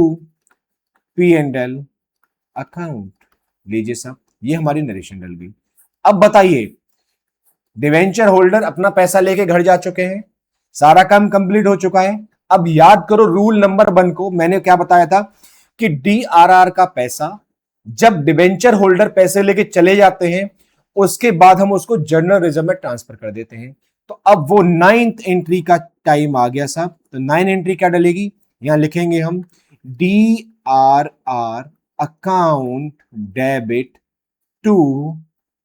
P and L account. लीजिए साहब, ये हमारी नरेशन डल गई। अब बताइए, डिवेंचर होल्डर अपना पैसा लेके घर जा चुके हैं, सारा काम कंप्लीट हो चुका है। अब याद करो रूल नंबर 1 को, मैंने क्या बताया था कि डीआरआर का पैसा जब डिवेंचर होल्डर पैसे लेके चले जाते हैं उसके बाद हम उसको जनरल रिजर्व में ट्रांसफर कर देते हैं। तो अब वो 9th एंट्री का टाइम आ गया साहब। तो 9 एंट्री क्या डलेगी, यहां लिखेंगे हम DRR account debit to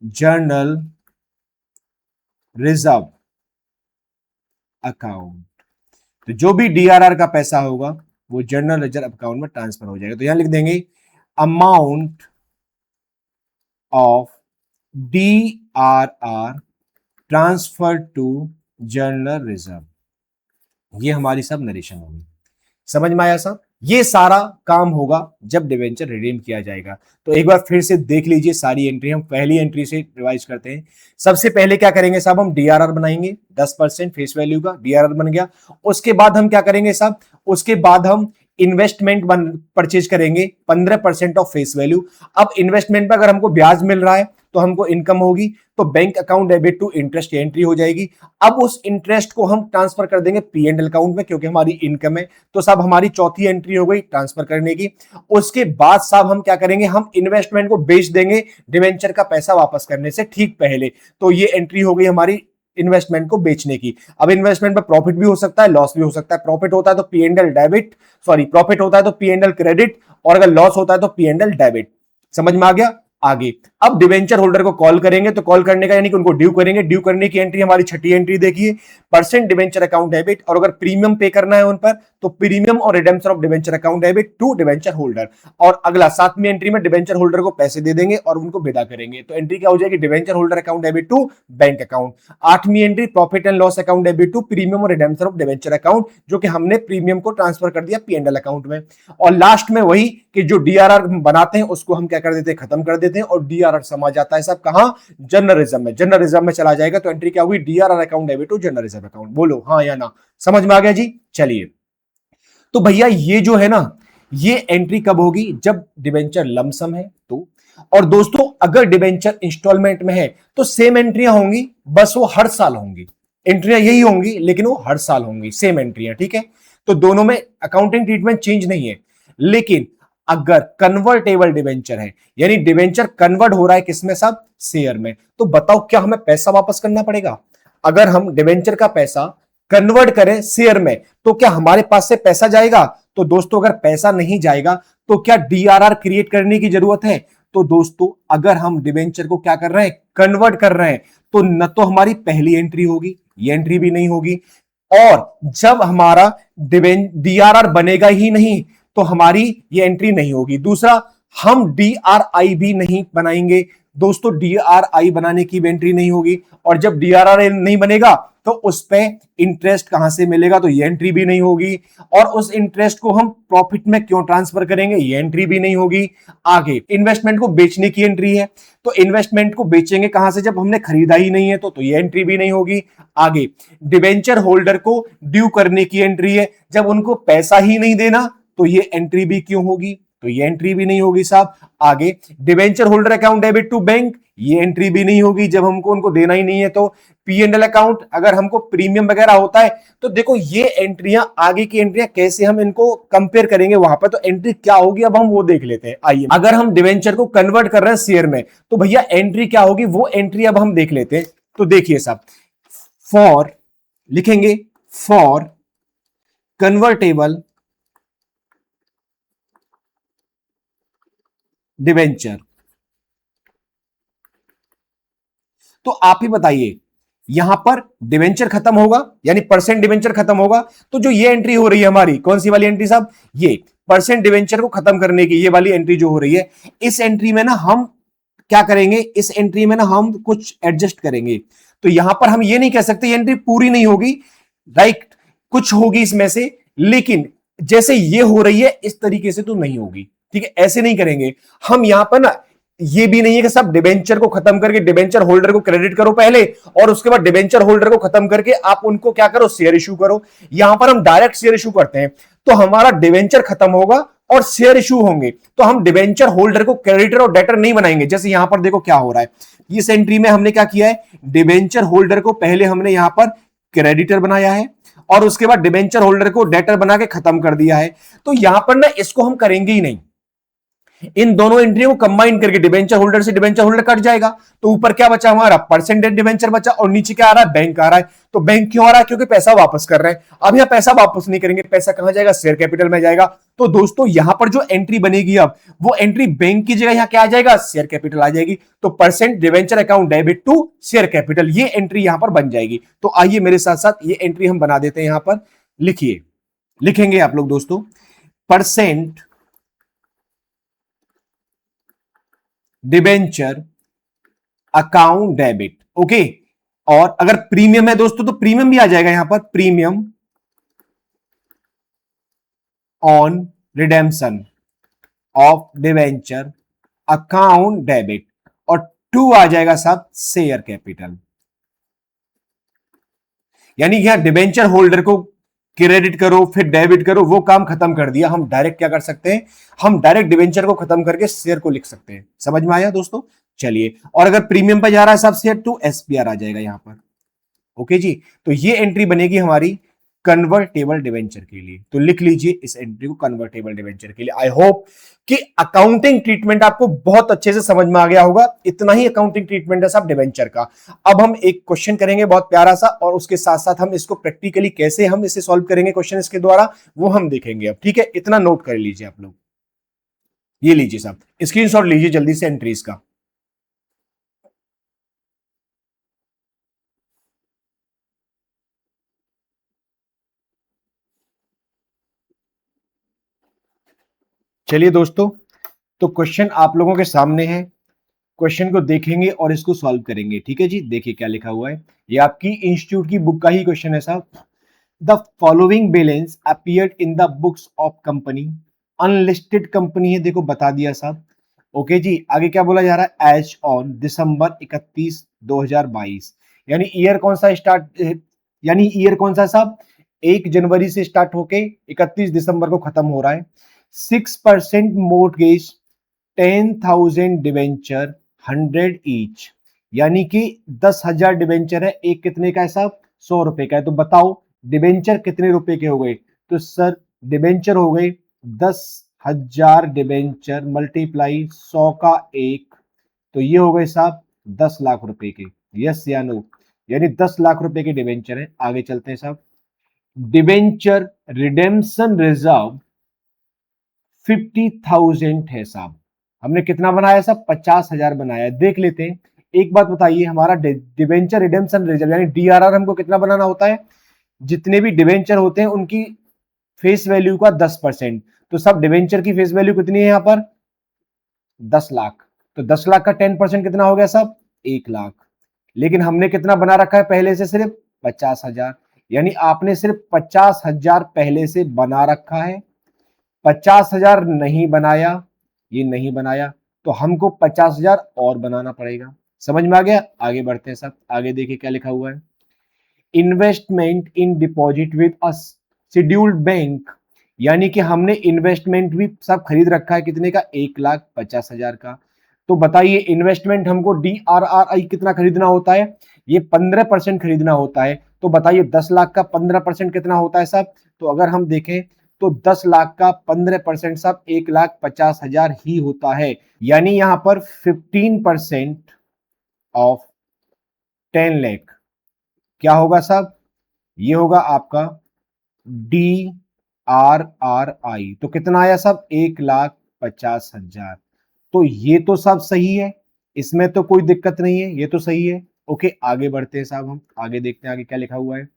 general reserve account. तो जो भी डीआरआर का पैसा होगा वो जनरल रिजर्व अकाउंट में ट्रांसफर हो जाएगा। तो यहां लिख देंगे amount of DRR transfer to general reserve. ये हमारी सब नरेशन होगी। समझ में आया साहब? ये सारा काम होगा जब डिवेंचर रिडीम किया जाएगा। तो एक बार फिर से देख लीजिए सारी एंट्री। हम पहली एंट्री से रिवाइज करते हैं। सबसे पहले क्या करेंगे साहब, हम डीआरआर बनाएंगे 10% फेस वैल्यू का, डीआरआर बन गया। उसके बाद हम क्या करेंगे साहब, उसके बाद हम इन्वेस्टमेंट परचेज करेंगे 15% ऑफ फेस वैल्यू। अब इन्वेस्टमेंट पर अगर हमको ब्याज मिल रहा है तो हमको इनकम होगी, तो bank account debit to interest की एंट्री हो जाएगी। अब उस इंटरेस्ट को हम ट्रांसफर कर देंगे पी एंड एल अकाउंट में क्योंकि हमारी इनकम है। तो साहब हमारी चौथी एंट्री हो गई ट्रांसफर करने की। उसके बाद साहब हम क्या करेंगे, हम इन्वेस्टमेंट को बेच देंगे डिवेंचर का पैसा वापस करने से ठीक पहले। तो ये एंट्री हो गई हमारी इन्वेस्टमेंट को बेचने की। अब इन्वेस्टमेंट पर प्रॉफिट भी हो सकता है, लॉस भी हो सकता है। प्रॉफिट होता है तो P and L debit, sorry profit होता है तो पी एंड एल क्रेडिट, और अगर लॉस होता है तो पी एंड एल डेबिट। समझ में आ गया? आगे अब डिवेंचर होल्डर को कॉल करेंगे, तो कॉल करने का यानी कि उनको ड्यू करेंगे। ड्यू करने की एंट्री हमारी छठी एंट्री देखिए, परसेंट डिवेंचर अकाउंट डेबिट, और अगर प्रीमियम पे करना है उन पर तो प्रीमियम और redemption of debenture account debit to debenture holder. और अगला 7वीं एंट्री में डिवेंचर होल्डर को पैसे दे देंगे और उनको विदा करेंगे। तो एंट्री क्या हो जाएगी, debenture holder account debit to bank account. 8वीं entry profit and loss account debit to premium और रिडेम्पशन ऑफ डिवेंचर अकाउंट, जो कि हमने प्रीमियम को ट्रांसफर कर दिया पी एंड एल अकाउंट में। और लास्ट में वही कि जो डीआरआर बनाते हैं उसको हम क्या कर देते हैं, खत्म कर देते हैं, और डीआरआर समा जाता है सब कहां, जनरल रिजर्व में। जनरल रिजर्व में चला जाएगा। तो एंट्री क्या हुई, DRR account debit to general reserve account. बोलो हाँ या ना, समझ में आ गया जी? चलिए, तो भैया ये जो है ना, ये एंट्री कब होगी, जब डिवेंचर लमसम है तो। और दोस्तों अगर डिवेंचर इंस्टॉलमेंट में है तो सेम एंट्रियां होंगी, बस वो हर साल होंगी। एंट्रियां यही होंगी लेकिन वो हर साल होंगी, सेम एंट्रियां। ठीक है, तो दोनों में अकाउंटिंग ट्रीटमेंट चेंज नहीं है। लेकिन अगर कन्वर्टेबल डिवेंचर है, यानी डिवेंचर कन्वर्ट हो रहा है किसमें साहब, शेयर में, तो बताओ क्या हमें पैसा वापस करना पड़ेगा? अगर हम डिवेंचर का पैसा कन्वर्ट करें शेयर में तो क्या हमारे पास से पैसा जाएगा? तो दोस्तों अगर पैसा नहीं जाएगा तो क्या डीआरआर क्रिएट करने की जरूरत है? तो दोस्तों अगर हम डिवेंचर को क्या कर रहे हैं, कन्वर्ट कर रहे हैं, तो न तो हमारी पहली एंट्री होगी, ये एंट्री भी नहीं होगी, और जब हमारा डीआरआर बनेगा ही नहीं तो हमारी ये एंट्री नहीं होगी। दूसरा, हम डीआरआई भी नहीं बनाएंगे दोस्तों, डीआरआई बनाने की एंट्री नहीं होगी, और जब डीआरआई नहीं बनेगा तो उस पे इंटरेस्ट कहां से मिलेगा, तो ये एंट्री भी नहीं होगी, और उस इंटरेस्ट को हम प्रॉफिट में क्यों ट्रांसफर करेंगे, ये एंट्री भी नहीं होगी। आगे इन्वेस्टमेंट को बेचने की एंट्री है, तो इन्वेस्टमेंट को बेचेंगे कहां से, जब हमने खरीदा ही नहीं है तो ये एंट्री भी नहीं होगी। आगे डिवेंचर होल्डर को ड्यू करने की एंट्री है, जब उनको पैसा ही नहीं देना तो ये एंट्री भी क्यों होगी, तो ये एंट्री भी नहीं होगी साहब। आगे debenture holder account debit to bank, ये एंट्री भी नहीं होगी जब हमको उनको देना ही नहीं है। तो पी एंड एल अकाउंट, अगर हमको प्रीमियम वगैरह होता है तो देखो ये एंट्रियां, आगे की एंट्रियां कैसे हम इनको कंपेयर करेंगे वहां पर, तो एंट्री क्या होगी अब हम वो देख लेते हैं। आइए, अगर हम डिवेंचर को कन्वर्ट कर रहे हैं शेयर में तो भैया एंट्री क्या होगी, वो एंट्री अब हम देख लेते हैं। तो देखिए साहब, फॉर लिखेंगे फॉर कन्वर्टेबल डिवेंचर। तो आप ही बताइए, यहां पर डिवेंचर खत्म होगा यानी परसेंट डिवेंचर खत्म होगा, तो जो ये एंट्री हो रही है हमारी, कौन सी वाली एंट्री साहब, ये परसेंट डिवेंचर को खत्म करने की ये वाली एंट्री जो हो रही है, इस एंट्री में ना हम क्या करेंगे, इस एंट्री में ना हम कुछ एडजस्ट करेंगे। तो यहां पर हम ये नहीं कह सकते ये एंट्री पूरी नहीं होगी, राइट, कुछ होगी इसमें से, लेकिन जैसे ये हो रही है इस तरीके से तो नहीं होगी, ठीक है, ऐसे नहीं करेंगे हम यहां पर ना। ये भी नहीं है कि सब डिबेंचर को खत्म करके डिबेंचर होल्डर को क्रेडिट करो पहले, और उसके बाद डिबेंचर होल्डर को खत्म करके आप उनको क्या करो, शेयर इशू करो। यहां पर हम डायरेक्ट शेयर इशू करते हैं, तो हमारा डिबेंचर खत्म होगा और शेयर इशू होंगे, तो हम डिबेंचर होल्डर को क्रेडिटर और डेटर नहीं बनाएंगे। जैसे यहां पर देखो क्या हो रहा है, इस एंट्री में हमने क्या किया है, डिबेंचर होल्डर को पहले हमने यहां पर क्रेडिटर बनाया है और उसके बाद डिबेंचर होल्डर को डेटर बना के खत्म कर दिया है। तो यहां पर ना इसको हम करेंगे ही नहीं, इन दोनों एंट्री को कंबाइन करके डिबेंचर होल्डर से डिबेंचर होल्डर कट जाएगा, तो ऊपर क्या बचा हमारा, परसेंटेज डिबेंचर बचा, और नीचे क्या आ रहा है, बैंक आ रहा है। तो बैंक क्यों आ रहा है, क्योंकि पैसा वापस कर रहे हैं। अब यहां पैसा वापस नहीं करेंगे, पैसा कहां जाएगा, शेयर कैपिटल में जाएगा। तो दोस्तों यहां पर जो एंट्री बनेगी अब, वो एंट्री बैंक की जगह यहां क्या आ जाएगा, शेयर कैपिटल आ जाएगी। तो percent debenture account debit to share capital, ये एंट्री यहां पर बन जाएगी। तो आइए मेरे साथ साथ ये एंट्री हम बना देते हैं, यहां पर लिखिए, लिखेंगे आप लोग दोस्तों, percent debenture account debit, okay. और अगर प्रीमियम है दोस्तों तो प्रीमियम भी आ जाएगा यहां पर, premium on redemption of debenture account debit, और टू आ जाएगा साहब शेयर कैपिटल। यानी यहां डिबेंचर होल्डर को क्रेडिट करो फिर डेबिट करो, वो काम खत्म कर दिया। हम डायरेक्ट क्या कर सकते हैं, हम डायरेक्ट डिबेंचर को खत्म करके शेयर को लिख सकते हैं। समझ में आया दोस्तों, चलिए। और अगर प्रीमियम पर जा रहा है साहब शेयर, तो एसपीआर आ जाएगा यहां पर, ओके जी। तो ये एंट्री बनेगी हमारी कन्वर्टेबल डिवेंचर के लिए। तो लिख लीजिए इस एंट्री को कन्वर्टेबल डिवेंचर के लिए। आई होप कि अकाउंटिंग ट्रीटमेंट आपको बहुत अच्छे से समझ में आ गया होगा। इतना ही अकाउंटिंग ट्रीटमेंट है साहब डिवेंचर का। अब हम एक क्वेश्चन करेंगे बहुत प्यारा सा, और उसके साथ साथ हम इसको प्रैक्टिकली कैसे हम इसे सॉल्व करेंगे क्वेश्चन इसके द्वारा, वो हम देखेंगे अब, ठीक है। इतना नोट कर लीजिए आप लोग, ये लीजिए साहब, स्क्रीनशॉट लीजिए जल्दी से एंट्रीज का। चलिए दोस्तों, तो क्वेश्चन आप लोगों के सामने है, क्वेश्चन को देखेंगे और इसको सॉल्व करेंगे, ठीक है जी। देखिए क्या लिखा हुआ है, ये आपकी इंस्टीट्यूट की बुक का ही क्वेश्चन है साहब। The following balance appeared in the books of company, unlisted company है, देखो बता दिया साहब, ओके जी। आगे क्या बोला जा रहा है, एज ऑन दिसंबर 31 2022, यानी ईयर कौन सा स्टार्ट, यानी ईयर कौन सा साहब, 1 जनवरी से स्टार्ट होके 31 दिसंबर को खत्म हो रहा है। 6% मोर्टगेज, 10,000 डिवेंचर, 100 ईच, यानी कि 10,000 डिवेंचर है, एक कितने का है साहब, 100 रुपए का है। तो बताओ डिवेंचर कितने रुपए के हो गए, तो सर डिवेंचर हो गए 10,000 डिवेंचर मल्टीप्लाई 100 का एक, तो ये हो गए साहब 10 लाख रुपए के, यस या नो, यानी 10 लाख रुपए के डिवेंचर है। आगे चलते हैं साहब, डिवेंचर रिडेम्पशन रिजर्व 50,000 है साहब, हमने कितना बनाया साहब, 50,000 बनाया। देख लेते हैं, एक बात बताइए, हमारा डिवेंचर रिडेम्पशन रिजर्व यानी डीआरआर हमको कितना बनाना होता है, जितने भी डिवेंचर होते हैं उनकी फेस वैल्यू का 10%। तो सब डिवेंचर की फेस वैल्यू कितनी है यहां पर, 10 लाख। तो 10 लाख का 10% कितना हो गया साहब, 1 लाख। लेकिन हमने कितना बना रखा है पहले से, सिर्फ 50,000, यानी आपने सिर्फ 50,000 पहले से बना रखा है, 50,000 नहीं बनाया, ये नहीं बनाया, तो हमको 50,000 और बनाना पड़ेगा। समझ में आ गया, आगे बढ़ते हैं सब। आगे देखिए क्या लिखा हुआ है, investment in deposit with a scheduled bank, यानी कि हमने इन्वेस्टमेंट भी सब खरीद रखा है, कितने का, 1,50,000 का। तो बताइए इन्वेस्टमेंट हमको DRRI कितना खरीदना होता है, ये 15% खरीदना होता है। तो बताइए 10 लाख का 15% कितना होता है साहब, तो अगर हम देखें तो 10 लाख का 15% साहब 1,50,000 ही होता है। यानी यहां पर 15% ऑफ 10 लाख क्या होगा साहब, ये होगा आपका DRRI। तो कितना आया साहब? 1,50,000। तो ये तो सब सही है, इसमें तो कोई दिक्कत नहीं है, ये तो सही है। ओके, आगे बढ़ते हैं साहब, हम आगे देखते हैं आगे क्या लिखा हुआ है।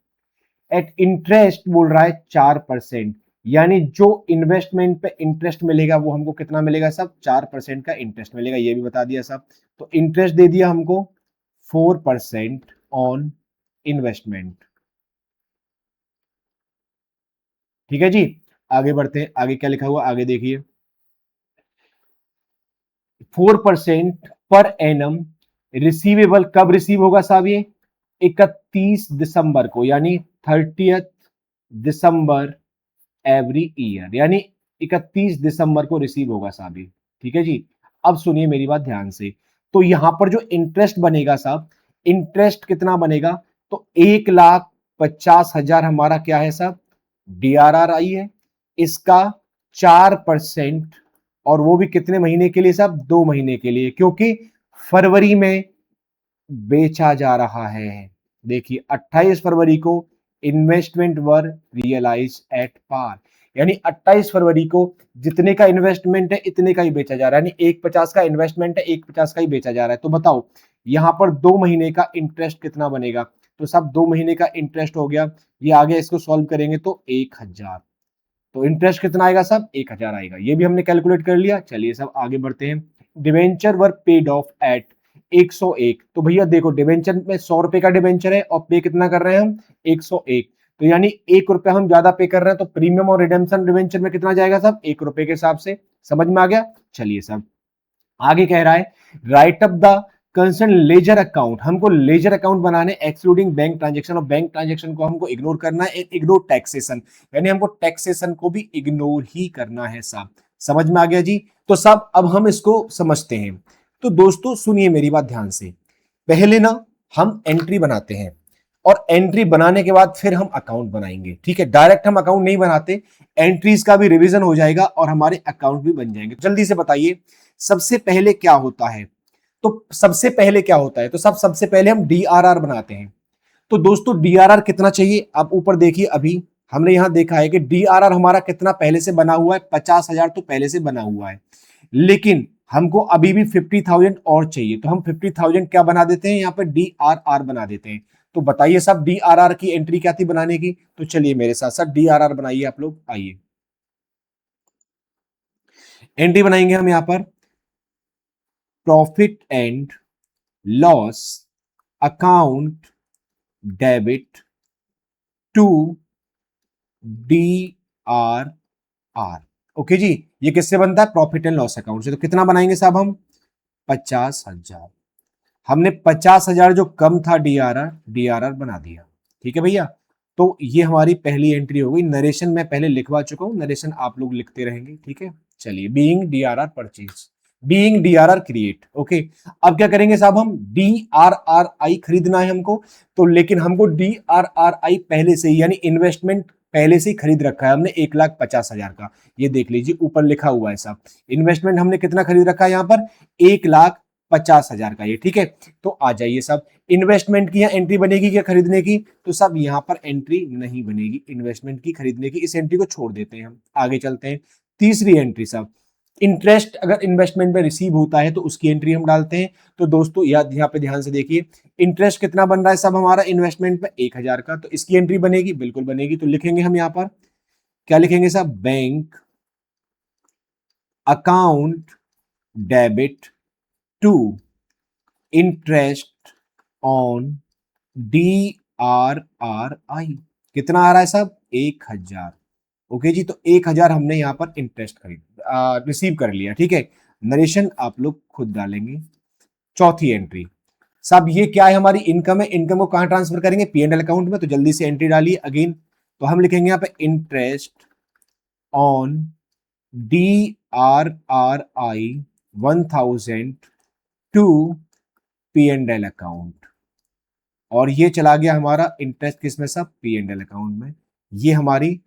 एट इंटरेस्ट बोल रहा है 4%, यानी जो इन्वेस्टमेंट पे इंटरेस्ट मिलेगा वो हमको कितना मिलेगा साहब? 4% का इंटरेस्ट मिलेगा, ये भी बता दिया साहब। तो इंटरेस्ट दे दिया हमको 4% ऑन इन्वेस्टमेंट। ठीक है जी, आगे बढ़ते हैं, आगे क्या लिखा हुआ आगे देखिए। 4% पर एनम रिसीवेबल कब रिसीव होगा साहब? ये 31 दिसंबर को, यानी 30 दिसंबर एवरी ईयर, यानी 31 दिसंबर को रिसीव होगा साहब ये। ठीक है जी, अब सुनिए मेरी बात ध्यान से। तो यहां पर जो इंटरेस्ट बनेगा साहब, इंटरेस्ट कितना बनेगा? तो 1,50,000 हमारा क्या है साहब? DRRI है। इसका 4%, और वो भी कितने महीने के लिए साहब? 2 महीने के लिए, क्योंकि फरवरी में बेचा जा रहा है। देखिए 28 फरवरी को investment were realise at par, यानी 28 फरवरी को जितने का इन्वेस्टमेंट है इतने का ही बेचा जा रहा है, यानी 1,50 का इन्वेस्टमेंट है, 1,50 का ही बेचा जा रहा है। तो बताओ यहां पर 2 महीने का इंटरेस्ट कितना बनेगा? तो सब 2 महीने का इंटरेस्ट हो गया। ये आगे इसको सॉल्व करेंगे तो 1,000। तो इंटरेस्ट कितना आएगा साहब? 1,000 आएगा, ये भी हमने कैलकुलेट कर लिया। चलिए सब आगे बढ़ते हैं। Debenture were paid off at 101। तो भैया देखो डिवेंचर में 100 रुपए का डिवेंचर है और पे कितना कर रहे हैं हम? 101। तो यानी 1 रुपया हम ज्यादा पे कर रहे हैं, तो प्रीमियम और रिडेम्पशन डिवेंचर में कितना जाएगा साहब? 1 रुपए के हिसाब से। समझ में आ गया? चलिए साहब आगे कह रहा है right up the concern ledger account. हमको लेजर अकाउंट बनाने एक्सक्लूडिंग बैंक ट्रांजेक्शन, और बैंक ट्रांजेक्शन को हमको इग्नोर करना है, इग्नोर टैक्सेशन, यानी हमको टैक्सेशन को भी इग्नोर ही करना है साहब। समझ में आ गया जी? तो साहब अब हम इसको समझते हैं। तो दोस्तों सुनिए मेरी बात ध्यान से। पहले ना हम एंट्री बनाते हैं, और एंट्री बनाने के बाद फिर हम अकाउंट बनाएंगे। ठीक है, डायरेक्ट हम अकाउंट नहीं बनाते, एंट्रीज का भी रिवीजन हो जाएगा और हमारे अकाउंट भी बन जाएंगे। जल्दी से बताइए सबसे पहले क्या होता है? तो सबसे पहले क्या होता है? तो सबसे पहले हम DRR बनाते हैं। तो दोस्तों DRR कितना चाहिए? आप ऊपर देखिए, अभी हमने यहां देखा है कि DRR हमारा कितना पहले से बना हुआ है? 50,000 तो पहले से बना हुआ है, लेकिन हमको अभी भी 50,000 और चाहिए। तो हम 50,000 क्या बना देते हैं? यहाँ पे DRR बना देते हैं। तो बताइए सब DRR की एंट्री क्या थी बनाने की? तो चलिए मेरे साथ साथ DRR बनाइए आप लोग, आइए एंट्री बनाएंगे हम यहाँ पर। Profit and loss account debit to DRR। Okay जी, ये किससे बनता है? प्रॉफिट एंड लॉस अकाउंट से। तो कितना बनाएंगे साहब हम? 50,000। हमने 50,000 जो कम था DRR बना दिया। ठीक है भैया, तो ये हमारी पहली एंट्री हो गई। नरेशन मैं पहले लिखवा चुका हूं, नरेशन आप लोग लिखते रहेंगे। ठीक है, चलिए being DRR purchase, being DRR create. Okay, अब क्या करेंगे साहब? हम DRRI खरीदना है हमको, तो लेकिन हमको DRRI पहले से ही, यानी इन्वेस्टमेंट पहले से ही खरीद रखा है हमने 1,50,000 का। ये देख लीजिए ऊपर लिखा हुआ है साहब, इन्वेस्टमेंट हमने कितना खरीद रखा है यहाँ पर? 1,50,000 का ये। ठीक है, तो आ जाइए साहब, इन्वेस्टमेंट की यहाँ एंट्री बनेगी क्या खरीदने की? तो साहब यहाँ पर एंट्री नहीं बनेगी इन्वेस्टमेंट की खरीदने की, इस एंट्री को छोड़ देते हैं हम। आगे चलते हैं, तीसरी एंट्री साहब, इंटरेस्ट अगर इन्वेस्टमेंट में रिसीव होता है तो उसकी एंट्री हम डालते हैं। तो दोस्तों यहाँ पे ध्यान से देखिए, इंटरेस्ट कितना बन रहा है साहब हमारा इन्वेस्टमेंट पे? 1,000 का। तो इसकी एंट्री बनेगी? बिल्कुल बनेगी। तो लिखेंगे हम यहाँ पर, क्या लिखेंगे साहब? Bank account debit to interest on DRRI। कितना आ रहा है साहब? 1,000। ओके जी, तो 1,000 हमने यहां पर इंटरेस्ट खरीद रिसीव कर लिया। ठीक है, नरेशन आप लोग खुद डालेंगे। चौथी एंट्री साहब, ये क्या है? हमारी इनकम है। इनकम को कहां ट्रांसफर करेंगे? P&L अकाउंट में। तो जल्दी से एंट्री डालिए अगेन। तो हम लिखेंगे यहाँ पे interest on DRRI 1,000 to P&L account, और ये चला गया हमारा इंटरेस्ट किसमें साहब? P&L अकाउंट में। ये हमारी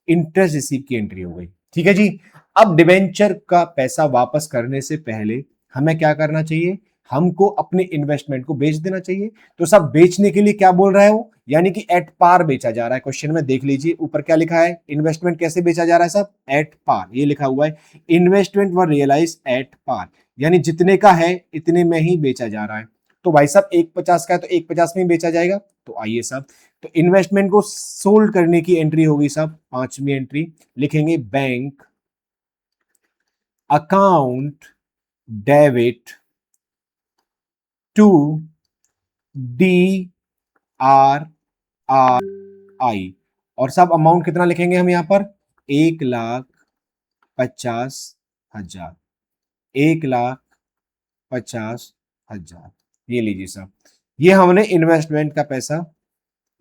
इंटरेस्ट रिसीव की एंट्री हो गई। ठीक है जी, अब डिवेंचर का पैसा वापस करने से पहले हमें क्या करना चाहिए? हमको अपने इन्वेस्टमेंट को बेच देना चाहिए। तो सब बेचने के लिए क्या बोल रहा है वो, यानी कि एट पार बेचा जा रहा है। क्वेश्चन में देख लीजिए ऊपर क्या लिखा है, इन्वेस्टमेंट कैसे बेचा जा रहा है सब, एट पार, ये लिखा हुआ है investment were realise at par, यानी जितने का है इतने में ही बेचा जा रहा है। तो भाई साहब 150 का है तो 150 में ही बेचा जाएगा। तो आइए साहब, तो इन्वेस्टमेंट को सोल्ड करने की एंट्री होगी साहब, पांचवी एंट्री लिखेंगे bank account debit to D R R I, और सब अमाउंट कितना लिखेंगे हम यहाँ पर, 1,50,000, 1,50,000, ये लीजिए साहब, ये हमने इन्वेस्टमेंट का पैसा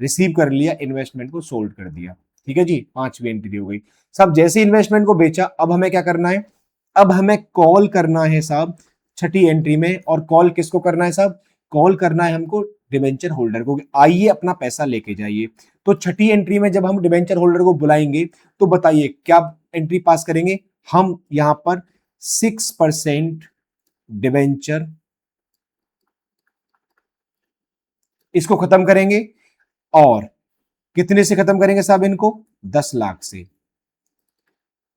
रिसीव कर लिया, इन्वेस्टमेंट को सोल्ड कर दिया। ठीक है जी, पांचवी एंट्री हो गई साहब। जैसे इन्वेस्टमेंट को बेचा, अब हमें क्या करना है, अब हमें कॉल करना है साहब छठी एंट्री में। और कॉल किसको करना है साहब, कॉल करना है हमको डिबेंचर होल्डर को, आइए अपना पैसा लेके जाइए। तो छठी एंट्री में जब हम डिबेंचर होल्डर को बुलाएंगे तो बताइए क्या एंट्री पास करेंगे हम, यहां पर 6% डिबेंचर, इसको खत्म करेंगे। और कितने से खत्म करेंगे साहब इनको, 10 लाख से।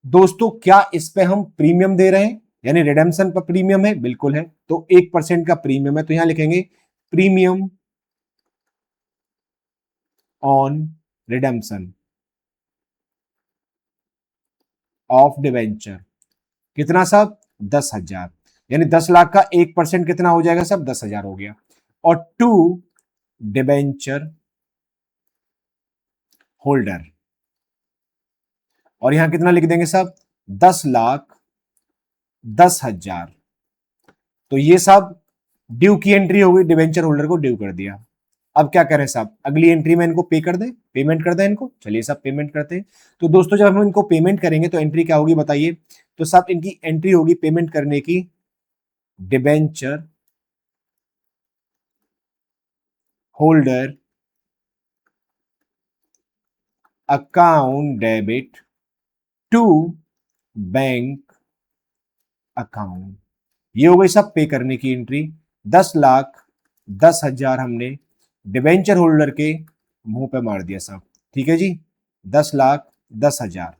दोस्तों क्या इस पे हम प्रीमियम दे रहे हैं, यानी रिडेम्पशन पर प्रीमियम है, बिल्कुल है। तो 1% का प्रीमियम है, तो यहां लिखेंगे premium on redemption of debenture, कितना साहब, 10,000, यानी 10 लाख का 1% कितना हो जाएगा साहब, 10,000 हो गया। और टू डिवेंचर होल्डर, और यहां कितना लिख देंगे साहब, 10,10,000। तो ये साहब ड्यू की एंट्री हो गई, डिवेंचर होल्डर को ड्यू कर दिया। अब क्या करें साहब, अगली एंट्री में इनको पे कर दें, पेमेंट कर दें इनको, चलिए साहब पेमेंट करते हैं। तो दोस्तों जब हम इनको पेमेंट करेंगे तो एंट्री क्या होगी बताइए, तो साहब इनकी एंट्री होगी पेमेंट करने की, debenture holder account debit to bank account, ये हो गई सब पे करने की एंट्री। 10,10,000 हमने डिबेंचर होल्डर के मुंह पे मार दिया साहब, ठीक है जी, 10,10,000,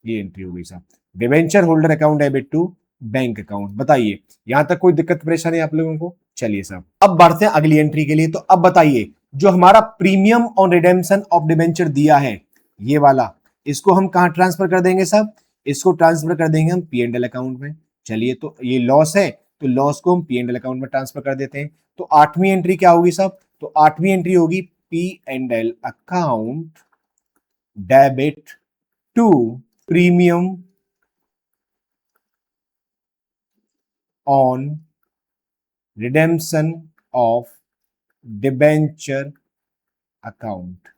ये एंट्री हो गई साहब, debenture holder account debit to bank account. बताइए यहां तक कोई दिक्कत परेशानी आप लोगों को, चलिए साहब अब बढ़ते हैं अगली एंट्री के लिए। तो अब बताइए जो हमारा premium on redemption of debenture दिया है, ये वाला, इसको हम कहां ट्रांसफर कर देंगे साहब, इसको ट्रांसफर कर देंगे हम पी एंड एल अकाउंट में। चलिए तो ये लॉस है, तो लॉस को हम पी एंड एल अकाउंट में ट्रांसफर कर देते हैं। तो आठवीं एंट्री क्या होगी साहब, तो आठवीं एंट्री होगी P and L account debit to premium on redemption of debenture account.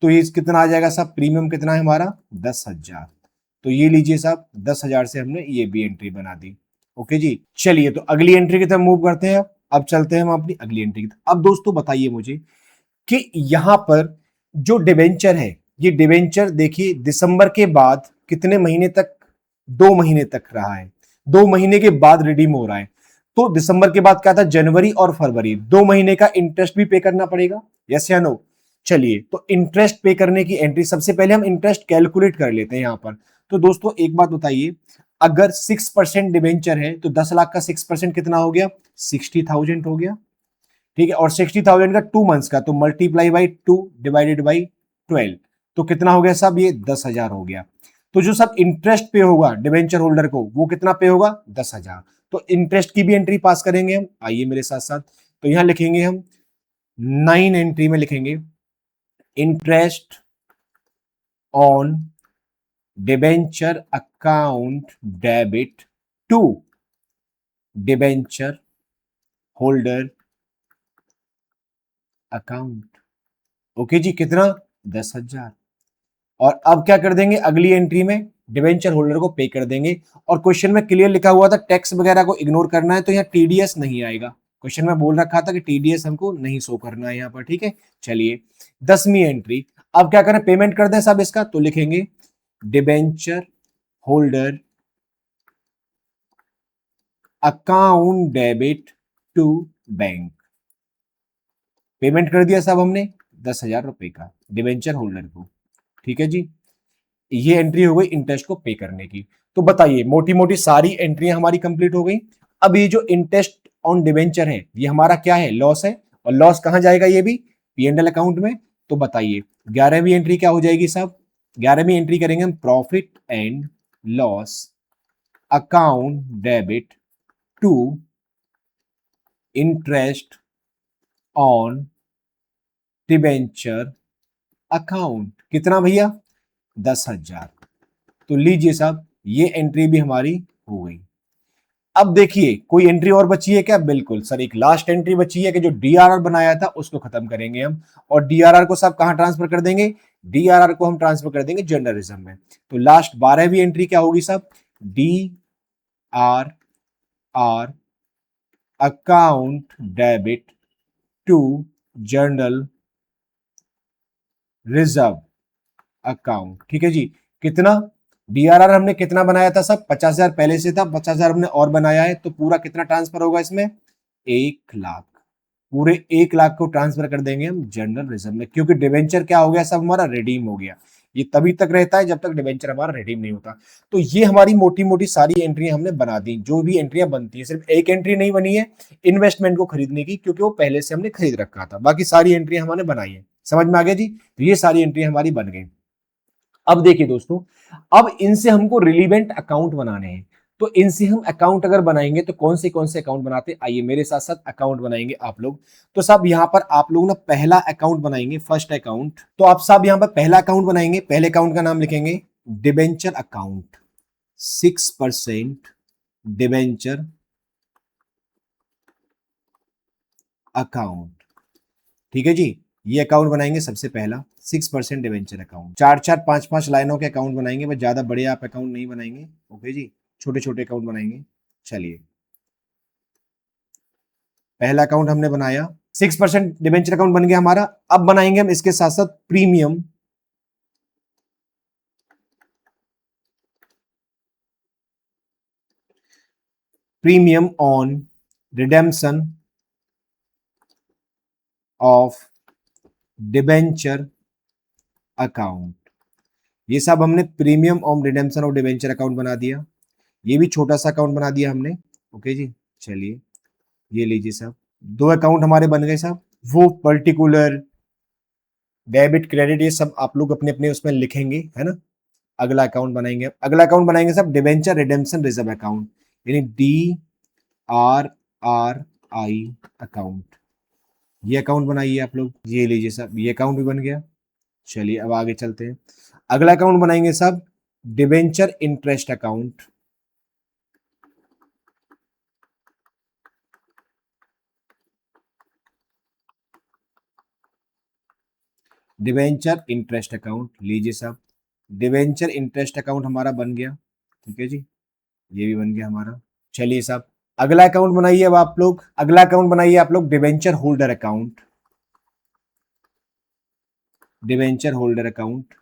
तो ये कितना आ जाएगा साहब, प्रीमियम कितना है हमारा, 10,000। तो ये लीजिए साहब 10,000 से हमने ये भी एंट्री बना दी। ओके जी, चलिए तो अगली एंट्री की तरफ मूव करते हैं। अब चलते हैं हम अपनी अगली एंट्री की तरफ। अब दोस्तों बताइए मुझे कि यहां पर जो डिबेंचर है, ये डिबेंचर देखिए दिसंबर के बाद कितने महीने तक, 2 महीने तक रहा है, 2 महीने के बाद रिडीम हो रहा है। तो दिसंबर के बाद क्या था, जनवरी और फरवरी, 2 महीने का इंटरेस्ट भी पे करना पड़ेगा, यस या नो। चलिए तो इंटरेस्ट पे करने की एंट्री, सबसे पहले हम इंटरेस्ट कैलकुलेट कर लेते हैं यहां पर। तो दोस्तों एक बात बताइए, अगर 6% डिबेंचर है तो 10 लाख का 6% कितना हो गया, 60,000 हो गया, ठीक है। और 60,000 का 2 मंथ्स का, तो मल्टीप्लाई बाई 2 डिवाइडेड बाई 12, तो कितना हो गया साहब, ये 10,000 हो गया। तो जो सब इंटरेस्ट पे होगा डिवेंचर होल्डर को, वो कितना पे होगा, 10,000। तो इंटरेस्ट की भी एंट्री पास करेंगे हम, आइए मेरे साथ साथ। तो यहां लिखेंगे हम 9 एंट्री में लिखेंगे interest on debenture account debit to debenture holder account. Okay जी, कितना, 10,000। और अब क्या कर देंगे, अगली एंट्री में डिवेंचर होल्डर को पे कर देंगे। और क्वेश्चन में क्लियर लिखा हुआ था टैक्स वगैरह को इग्नोर करना है, तो यहाँ टीडीएस नहीं आएगा। क्वेश्चन में बोल रखा था कि टीडीएस हमको नहीं शो करना है यहाँ पर, ठीक है। चलिए 10वीं एंट्री, अब क्या करें, पेमेंट कर दें साहब इसका। तो लिखेंगे debenture holder account debit to bank, payment कर दिया साहब हमने 10,000 रुपए का डिबेंचर होल्डर को। ठीक है जी, ये एंट्री हो गई इंटरेस्ट को पे करने की। तो बताइए मोटी मोटी सारी एंट्रियां हमारी कंप्लीट हो गई। अब ये जो इंटरेस्ट ऑन डिबेंचर है ये हमारा क्या है, लॉस है, और लॉस कहां जाएगा, ये भी P&L अकाउंट में। तो बताइए 11वीं एंट्री क्या हो जाएगी साहब, 11वीं एंट्री करेंगे हम profit and loss account debit to interest on debenture account. कितना भैया, 10,000। तो लीजिए साहब ये एंट्री भी हमारी हो गई। अब देखिए कोई एंट्री और बची है क्या, बिल्कुल सर एक लास्ट एंट्री बची है कि जो डीआरआर बनाया था उसको खत्म करेंगे हम, और डीआरआर को साहब कहां ट्रांसफर कर देंगे, डीआरआर को हम ट्रांसफर कर देंगे जनरल रिजर्व में। तो लास्ट 12वीं एंट्री क्या होगी साहब, D R R account debit to general reserve account. ठीक है जी, कितना डीआरआर हमने कितना बनाया था सब, 50,000 पहले से था, 50,000 हमने और बनाया है, तो पूरा कितना ट्रांसफर होगा इसमें, 1,00,000। पूरे 1,00,000 को ट्रांसफर कर देंगे हम जनरल रिजर्व में, क्योंकि डिवेंचर क्या हो गया सब हमारा रिडीम हो गया। ये तभी तक रहता है जब तक डिवेंचर हमारा रिडीम नहीं होता। तो ये हमारी मोटी मोटी सारी एंट्रियां हमने बना दी, जो भी एंट्रियां बनती है। सिर्फ एक एंट्री नहीं बनी है इन्वेस्टमेंट को खरीदने की, क्योंकि वो पहले से हमने खरीद रखा था, बाकी सारी एंट्रियां हमने बनाई है। समझ में आ गया जी, तो ये सारी एंट्री हमारी बन गई। अब देखिए दोस्तों, अब इनसे हमको रिलीवेंट अकाउंट बनाने हैं। तो इनसे हम अकाउंट अगर बनाएंगे तो कौन से अकाउंट बनाते हैं, आइए मेरे साथ साथ अकाउंट बनाएंगे आप लोग। तो साहब यहां पर आप लोग ना पहला अकाउंट बनाएंगे, फर्स्ट अकाउंट। तो आप साहब यहां पर पहला अकाउंट बनाएंगे, पहले अकाउंट का नाम लिखेंगे डिबेंचर अकाउंट, 6% डिबेंचर अकाउंट। ठीक है जी, ये अकाउंट बनाएंगे सबसे पहला 6% डिवेंचर अकाउंट। 4-4 5-5 लाइनों के अकाउंट बनाएंगे, बस ज्यादा बड़े आप अकाउंट नहीं बनाएंगे। ओके जी, छोटे छोटे अकाउंट बनाएंगे। चलिए पहला अकाउंट हमने बनाया, 6% डिवेंचर अकाउंट बन गया हमारा। अब बनाएंगे हम इसके साथ साथ premium premium on redemption of debenture account. ये सब हमने premium on redemption of debenture account बना दिया। ये भी छोटा सा अकाउंट बना दिया हमने। ओके जी, चलिए ये लीजिए साहब, दो अकाउंट हमारे बन गए साहब। वो पर्टिकुलर डेबिट क्रेडिट ये सब आप लोग अपने अपने उसमें लिखेंगे, है ना। अगला अकाउंट बनाएंगे, अगला अकाउंट बनाएंगे साहब डिबेंचर रिडेम्पशन रिजर्व अकाउंट, यानी DRRI अकाउंट। ये अकाउंट बनाइए आप लोग, ये लीजिए साहब ये अकाउंट भी बन गया। चलिए अब आगे चलते हैं, अगला अकाउंट बनाएंगे साहब debenture interest account. Debenture interest account लीजिए साहब, डिबेंचर इंटरेस्ट अकाउंट हमारा बन गया। ठीक है जी, ये भी बन गया हमारा। चलिए साहब अगला अकाउंट बनाइए अब आप लोग, अगला अकाउंट बनाइए आप लोग debenture holder account, debenture holder account.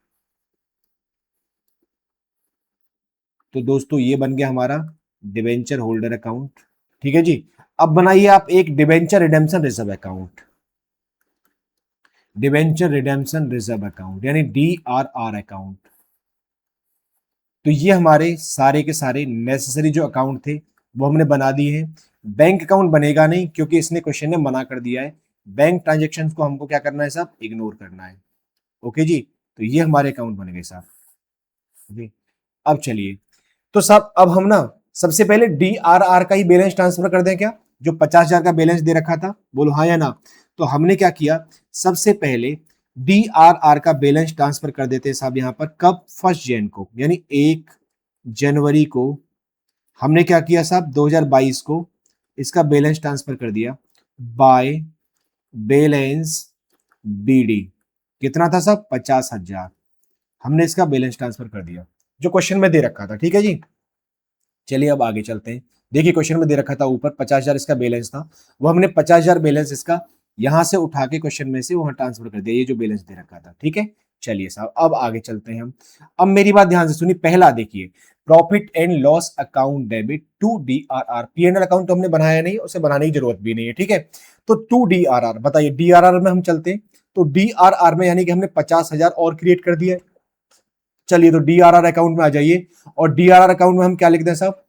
तो दोस्तों ये बन गया हमारा डिबेंचर होल्डर अकाउंट। ठीक है जी, अब बनाइए आप एक debenture redemption reserve account, debenture redemption reserve account यानी DRR अकाउंट। तो ये हमारे सारे के सारे नेसेसरी जो अकाउंट थे वो हमने बना दिए हैं। बैंक अकाउंट बनेगा नहीं क्योंकि इसने क्वेश्चन ने मना कर दिया है, बैंक ट्रांजेक्शन को हमको क्या करना है साहब, इग्नोर करना है। ओके जी, तो ये हमारे अकाउंट बन गए साहब। ओके, अब चलिए तो साहब अब हम ना सबसे पहले DRR का ही बैलेंस ट्रांसफर कर दें क्या, जो 50,000 का बैलेंस दे रखा था, बोलो हाँ या ना। तो हमने क्या किया, सबसे पहले DRR का बैलेंस ट्रांसफर कर देते हैं साहब यहाँ पर, कब, 1 जनवरी को, यानी 1 जनवरी को हमने क्या किया साहब 2022 को इसका बैलेंस ट्रांसफर कर दिया बाय बैलेंस BD। कितना था साहब 50,000, हमने इसका बैलेंस ट्रांसफर कर दिया जो क्वेश्चन में दे रखा था। ठीक है जी, चलिए अब आगे चलते हैं। देखिए क्वेश्चन में दे रखा था ऊपर 50,000 इसका बैलेंस था, वो हमने 50,000 बैलेंस इसका यहां से उठा के क्वेश्चन में से वहां ट्रांसफर कर दिया, ये जो बैलेंस दे रखा था। ठीक है, चलिए साहब अब आगे चलते हैं हम। अब मेरी बात ध्यान से सुनिए, पहला देखिए profit and loss account debit to DRR। P&L account तो हमने बनाया नहीं, उसे बनाने की जरूरत भी नहीं है, ठीक है। तो टू DRR, बताइए DRR में हम चलते हैं, तो DRR में यानी कि हमने 50,000 और क्रिएट कर दिया है। चलिए तो DRR अकाउंट में आ जाइए, और DRR अकाउंट में हम क्या लिखते हैं साहब,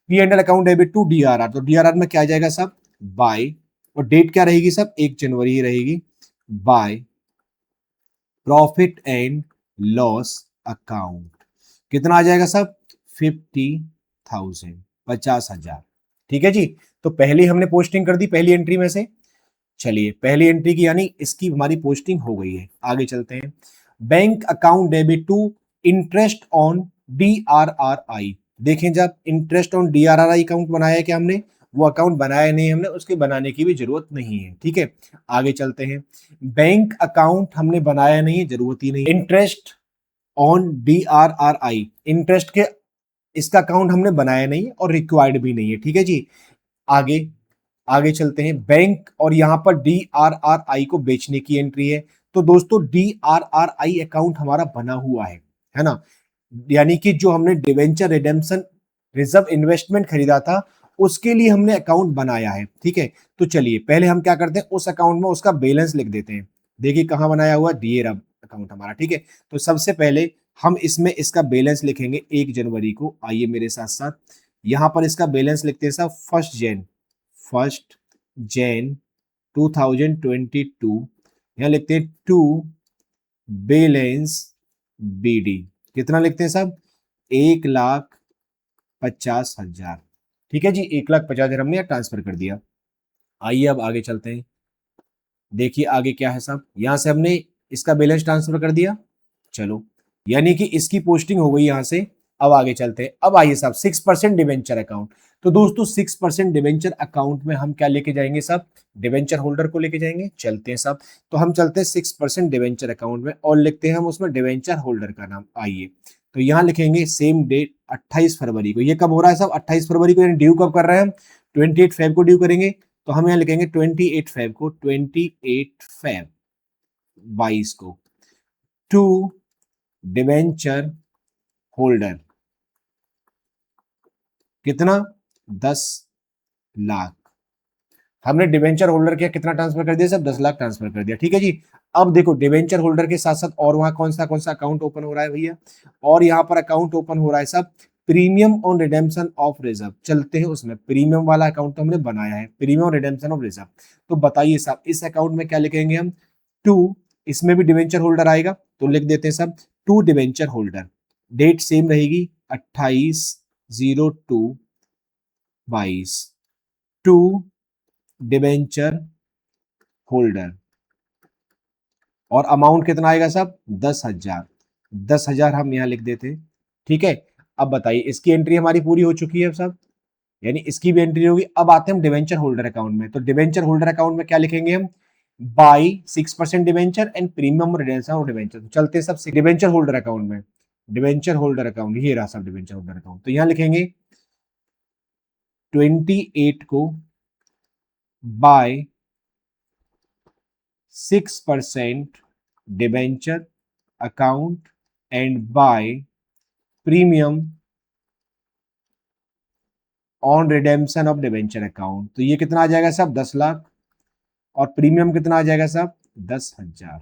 P&L account debit to DRR। तो DRR में क्या आ जाएगा साहब, बाय, और डेट क्या रहेगी साहब, 1 जनवरी ही रहेगी, by profit and loss account. कितना आ जाएगा साहब, 50,000, 50,000, ठीक है जी। तो पहली हमने पोस्टिंग कर दी पहली एंट्री में से। चलिए पहली एंट्री की यानी इसकी हमारी पोस्टिंग हो गई है। आगे चलते हैं, bank account debit to interest on DRRI। देखें जब इंटरेस्ट ऑन DRRI अकाउंट बनाया है क्या हमने, वो अकाउंट बनाया नहीं हमने, उसके बनाने की भी जरूरत नहीं है, ठीक है। आगे चलते हैं, बैंक अकाउंट हमने बनाया नहीं है, जरूरत ही नहीं। इंटरेस्ट ऑन DRRI, इंटरेस्ट के इसका अकाउंट हमने बनाया नहीं और रिक्वायर्ड भी नहीं है, ठीक है जी। आगे आगे चलते हैं, बैंक और यहां पर DRRI को बेचने की एंट्री है। तो दोस्तों DRRI अकाउंट हमारा बना हुआ है ना, यानी कि जो हमने डिवेंचर रिडेम्पशन रिजर्व इन्वेस्टमेंट खरीदा था उसके लिए हमने अकाउंट बनाया है, ठीक है। तो चलिए पहले हम क्या करते हैं, उस अकाउंट में उसका बैलेंस लिख देते हैं। देखिए कहां बनाया हुआ, DRR अकाउंट हमारा, ठीक है। तो सबसे पहले हम इसमें इसका बैलेंस लिखेंगे 1 जनवरी को। आइए मेरे साथ साथ, यहां पर इसका बैलेंस लिखते हैं साहब, फर्स्ट जैन 2022, यहां लिखते हैं टू बैलेंस BD। कितना लिखते हैं साहब, 1,50,000, ठीक है जी। 1,50,000 हमने ट्रांसफर कर दिया। आइए अब आगे चलते हैं, देखिए आगे क्या है साहब, यहां से हमने इसका बैलेंस ट्रांसफर कर दिया, चलो यानी कि इसकी पोस्टिंग हो गई यहां से। अब आगे चलते हैं, अब आइए साहब 6% डिवेंचर अकाउंट। तो दोस्तों 6% डिवेंचर अकाउंट में हम क्या लेके जाएंगे साहब, डिवेंचर होल्डर को लेके जाएंगे। चलते हैं साहब, तो हम चलते हैं 6% डिवेंचर अकाउंट में और लिखते हैं हम उसमें डिवेंचर होल्डर का नाम। आइए तो यहां लिखेंगे सेम डेट 28 फरवरी को। ये कब हो रहा है साहब, 28 फरवरी को, यानी ड्यू कब कर रहे हैं हम, 28 फेब को ड्यू करेंगे। तो हम यहाँ लिखेंगे 28 फेब को, 28 फेब 22 को, टू डिवेंचर होल्डर। कितना, 10 लाख। हमने डिवेंचर होल्डर के कितना ट्रांसफर कर दिया सब, 10 लाख ट्रांसफर कर दिया, ठीक है जी। अब देखो डिवेंचर होल्डर के साथ साथ और वहां कौन सा अकाउंट ओपन हो रहा है भैया, और यहाँ पर अकाउंट ओपन हो रहा है सब, premium on redemption of reserve. चलते हैं उसमें, प्रीमियम वाला अकाउंट तो हमने बनाया है, premium on redemption of reserve. तो बताइए साहब इस अकाउंट में क्या लिखेंगे हम, टू, इसमें भी डिवेंचर होल्डर आएगा तो लिख देते हैं सब to debenture holder. Date same रहेगी 28/02/22, टू डिवेंचर होल्डर। और अमाउंट कितना आएगा साहब, 10,000, 10,000 हम यहाँ लिख देते हैं, ठीक है। अब बताइए इसकी एंट्री हमारी पूरी हो चुकी है साहब, यानी इसकी भी एंट्री होगी। अब आते हैं हम डिवेंचर होल्डर अकाउंट में। तो डिवेंचर होल्डर अकाउंट में क्या लिखेंगे हम, by 6% debenture and premium redemption of debenture. तो चलते हैं सब डिवेंचर होल्डर अकाउंट में, डिवेंचर होल्डर अकाउंट ये रहा सब डिवेंचर होल्डर अकाउंट। तो यहाँ लिखेंगे 28 को by 6% debenture account and by premium on redemption of debenture account. तो ये कितना आ जाएगा साहब, 10 लाख, और प्रीमियम कितना आ जाएगा साहब, 10,000।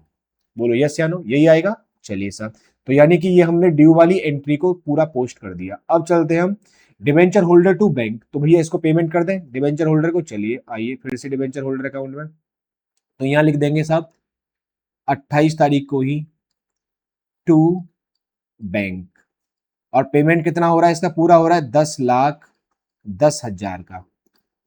बोलो यस या नो, यही आएगा। चलिए साहब, तो यानी कि ये हमने ड्यू वाली एंट्री को पूरा पोस्ट कर दिया। अब चलते हैं हम डिवेंचर होल्डर टू बैंक। तो भैया इसको पेमेंट कर दें डिवेंचर होल्डर को। चलिए आइए फिर से डिवेंचर होल्डर अकाउंट में, तो यहां लिख देंगे साहब 28 तारीख को ही टू बैंक, और पेमेंट कितना हो रहा है इसका, पूरा हो रहा है 10,10,000 का।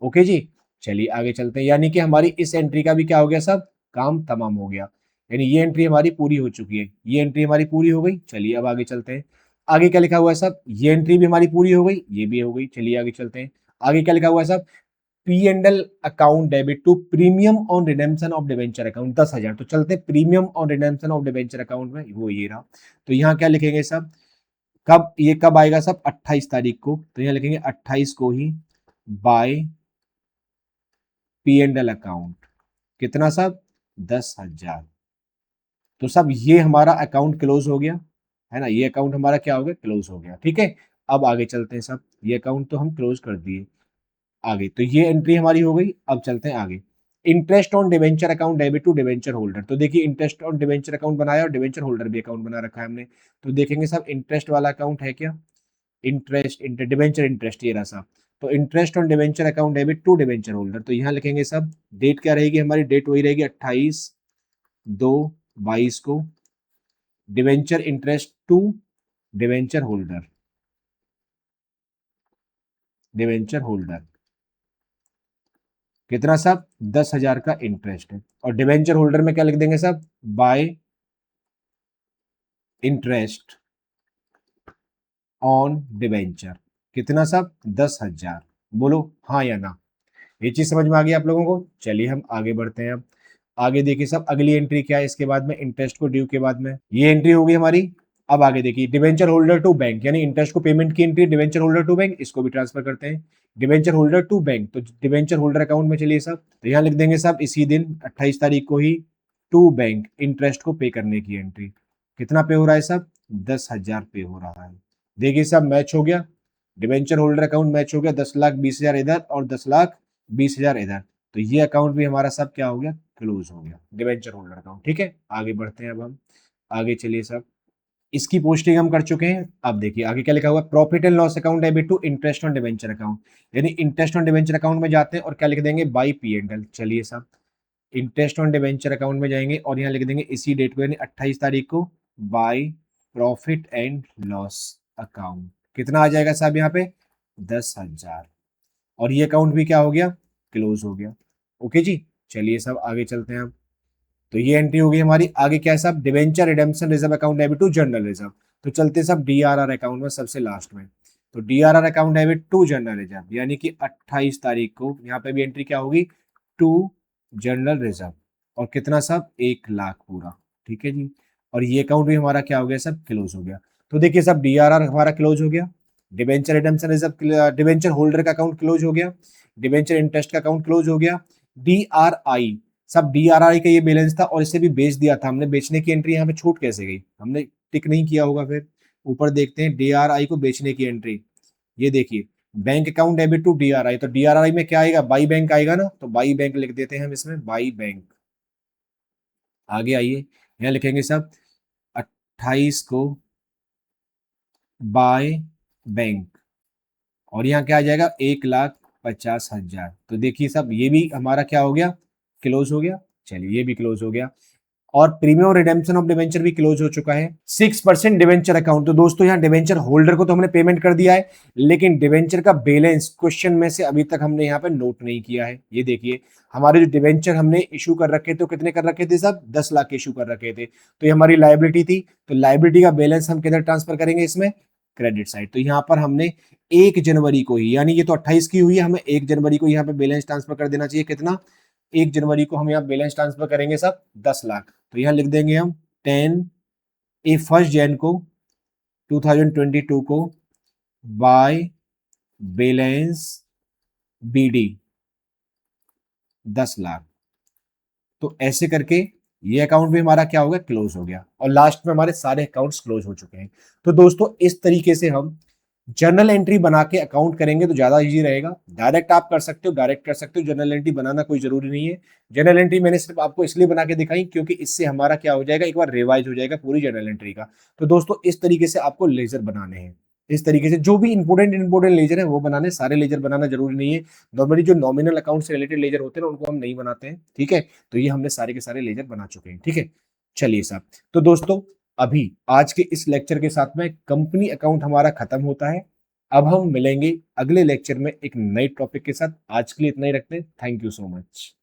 ओके जी, चलिए आगे चलते हैं, यानी कि हमारी इस एंट्री का भी क्या हो गया सब, काम तमाम हो गया, यानी ये एंट्री हमारी पूरी हो चुकी है, ये एंट्री हमारी पूरी हो गई। चलिए अब आगे चलते हैं, आगे क्या लिखा हुआ है सब, ये एंट्री भी हमारी पूरी हो गई, ये भी हो गई। चलिए आगे चलते हैं, आगे क्या लिखा हुआ है सब, P&L account debit to premium on redemption of debenture account 10,000। तो चलते हैं premium on redemption of debenture account में, वो ये रहा। तो यहाँ क्या लिखेंगे सब, कब ये कब आएगा सब, 28 तारीख को। तो यहाँ लिखेंगे 28 को ही बाय P&L अकाउंट, कितना सब, 10,000। तो सब ये हमारा अकाउंट क्लोज हो गया है ना, ये अकाउंट हमारा क्या हो गया, क्लोज हो गया, ठीक है। अब आगे चलते हैं सब, ये अकाउंट तो हम क्लोज कर दिए। आगे तो ये एंट्री हमारी हो गई। अब चलते हैं आगे। Interest on debenture account debit to debenture holder. तो देखिए इंटरेस्ट ऑन डिवेंचर अकाउंट बनाया और डिवेंचर होल्डर भी अकाउंट बना रखा है हमने। तो देखेंगे सब इंटरेस्ट वाला अकाउंट है क्या, इंटरेस्ट डिवेंचर इंटरेस्ट ये रहा साहब। तो interest on debenture account debit to debenture holder, तो यहाँ लिखेंगे सब डेट क्या रहेगी हमारी, डेट वही रहेगी 28/2/22 को। Debenture interest to debenture holder, debenture holder कितना साहब, 10,000 का इंटरेस्ट है। और डिवेंचर होल्डर में क्या लिख देंगे साहब, बाय इंटरेस्ट ऑन डिवेंचर, कितना साहब 10,000। बोलो हाँ या ना, ये चीज समझ में आ गई आप लोगों को। चलिए हम आगे बढ़ते हैं। अब आगे देखिए सब अगली एंट्री क्या है इसके बाद में, इंटरेस्ट को ड्यू के बाद में ये एंट्री होगी हमारी। अब आगे देखिए डिवेंचर होल्डर टू बैंक, यानी इंटरेस्ट को पेमेंट की entry debenture holder to bank, इसको भी ट्रांसफर करते हैं डिवेंचर होल्डर टू बैंक। तो डिवेंचर होल्डर अकाउंट में चलिए सब, तो यहाँ लिख देंगे सब इसी दिन 28 तारीख को ही टू बैंक इंटरेस्ट को पे करने की एंट्री। कितना पे हो रहा है सब, 10,000 पे हो रहा है। देखिए सब मैच हो गया, डिवेंचर होल्डर अकाउंट मैच हो गया, 10,20,000 इधर और 10,20,000 इधर। तो ये अकाउंट भी हमारा सब क्या हो गया, क्लोज हो गया, डिवेंचर होल्डर अकाउंट। ठीक है आगे बढ़ते हैं। अब हम आगे चलिए सब, इसकी पोस्टिंग हम कर चुके हैं। अब देखिए आगे क्या लिखा हुआ है, profit and loss account debit to interest on debenture account, यानी इंटरेस्ट ऑन डिवेंचर अकाउंट में जाते हैं और क्या लिख देंगे, बाई P&L। चलिए सब इंटरेस्ट ऑन डिवेंचर अकाउंट में जाएंगे और यहाँ लिख देंगे इसी डेट को यानी 28 तारीख को by profit and loss account. कितना आ जाएगा साहब यहाँ पे, 10,000। और ये अकाउंट भी क्या हो गया, क्लोज हो गया। ओके जी, चलिए सब आगे चलते हैं अब। तो ये एंट्री होगी हमारी। आगे क्या है साहब, debenture redemption reserve account debit to general reserve. तो चलते हैं सब DRR अकाउंट में सबसे लास्ट में। तो DRR account debit to general reserve, यानी कि 28 तारीख को यहाँ पे भी एंट्री क्या होगी, टू जनरल रिजर्व। और कितना साहब, 1,00,000 पूरा। ठीक है जी, और ये अकाउंट भी हमारा क्या हो गया सब, क्लोज हो गया। तो देखिए सब DRR हमारा क्लोज हो गया, debenture redemption reserve, debenture holder का अकाउंट क्लोज हो गया, डिवेंचर इंटरेस्ट का अकाउंट क्लोज हो गया। DRI सब DRI का ये बैलेंस था और इसे भी बेच दिया था हमने, बेचने की एंट्री यहाँ पे छूट कैसे गई, हमने टिक नहीं किया होगा। फिर ऊपर देखते हैं DRI को बेचने की एंट्री, ये देखिए bank account debit to DRI। तो DRI में क्या आएगा, बाई बैंक आएगा ना, तो बाई बैंक लिख देते हैं हम इसमें, बाई बैंक। आगे आइए, यहाँ लिखेंगे सब 28 को बाय बैंक, और यहाँ क्या आ जाएगा, 1,50,000। तो देखिए सब ये भी हमारा क्या हो गया, क्लोज हो गया। चलिए ये भी क्लोज हो गया। और प्रीमियम रिडेम्पशन ऑफ डिवेंचर भी क्लोज हो चुका है। 6% डिवेंचर अकाउंट, तो दोस्तों यहाँ डिवेंचर होल्डर को तो हमने पेमेंट कर दिया है, लेकिन डिवेंचर का बैलेंस क्वेश्चन में से अभी तक हमने यहाँ पे नोट नहीं किया है। ये देखिए हमारे जो डिवेंचर हमने इशू कर रखे थे, कितने कर रखे थे सब, 10 लाख इशू कर रखे थे। तो ये हमारी लाइबिलिटी थी, तो लाइबिलिटी का बैलेंस हम किधर ट्रांसफर करेंगे, इसमें क्रेडिट साइड। तो यहाँ पर हमने 1 जनवरी को ही, यानी ये तो 28 की हुई है, हमें 1 जनवरी को यहाँ पे बैलेंस ट्रांसफर कर देना चाहिए। कितना, 1 जनवरी को हम यहाँ बैलेंस ट्रांसफर करेंगे सब 10 लाख। तो यहाँ लिख देंगे हम 1 जैन को 2022 को बाय बैलेंस BD 10 लाख। तो ऐसे करके ये अकाउंट भी हमारा क्या हो गया, क्लोज हो गया, और लास्ट में हमारे सारे अकाउंट्स क्लोज हो चुके हैं। तो दोस्तों इस तरीके से हम जर्नल एंट्री बना के अकाउंट करेंगे तो ज्यादा इजी रहेगा। डायरेक्ट आप कर सकते हो, डायरेक्ट कर सकते हो, जर्नल एंट्री बनाना कोई जरूरी नहीं है। जर्नल एंट्री मैंने सिर्फ आपको इसलिए बना के दिखाई क्योंकि इससे हमारा क्या हो जाएगा, एक बार रिवाइज हो जाएगा पूरी जर्नल एंट्री का। तो दोस्तों इस तरीके से आपको लेजर बनाने हैं, इस तरीके से जो भी इंपोर्टेंट लेजर है वो बनाने, सारे लेजर बनाना जरूरी नहीं है। नॉर्मली जो नॉमिनल अकाउंट से रिलेटेड लेजर होते हैं उनको हम नहीं बनाते हैं। ठीक है, तो ये हमने सारे के सारे लेजर बना चुके हैं। ठीक है, चलिए साहब, तो दोस्तों अभी आज के इस लेक्चर के साथ में कंपनी अकाउंट हमारा खत्म होता है। अब हम मिलेंगे अगले लेक्चर में एक नए टॉपिक के साथ। आज के लिए इतना ही रखते हैं। Thank you so much.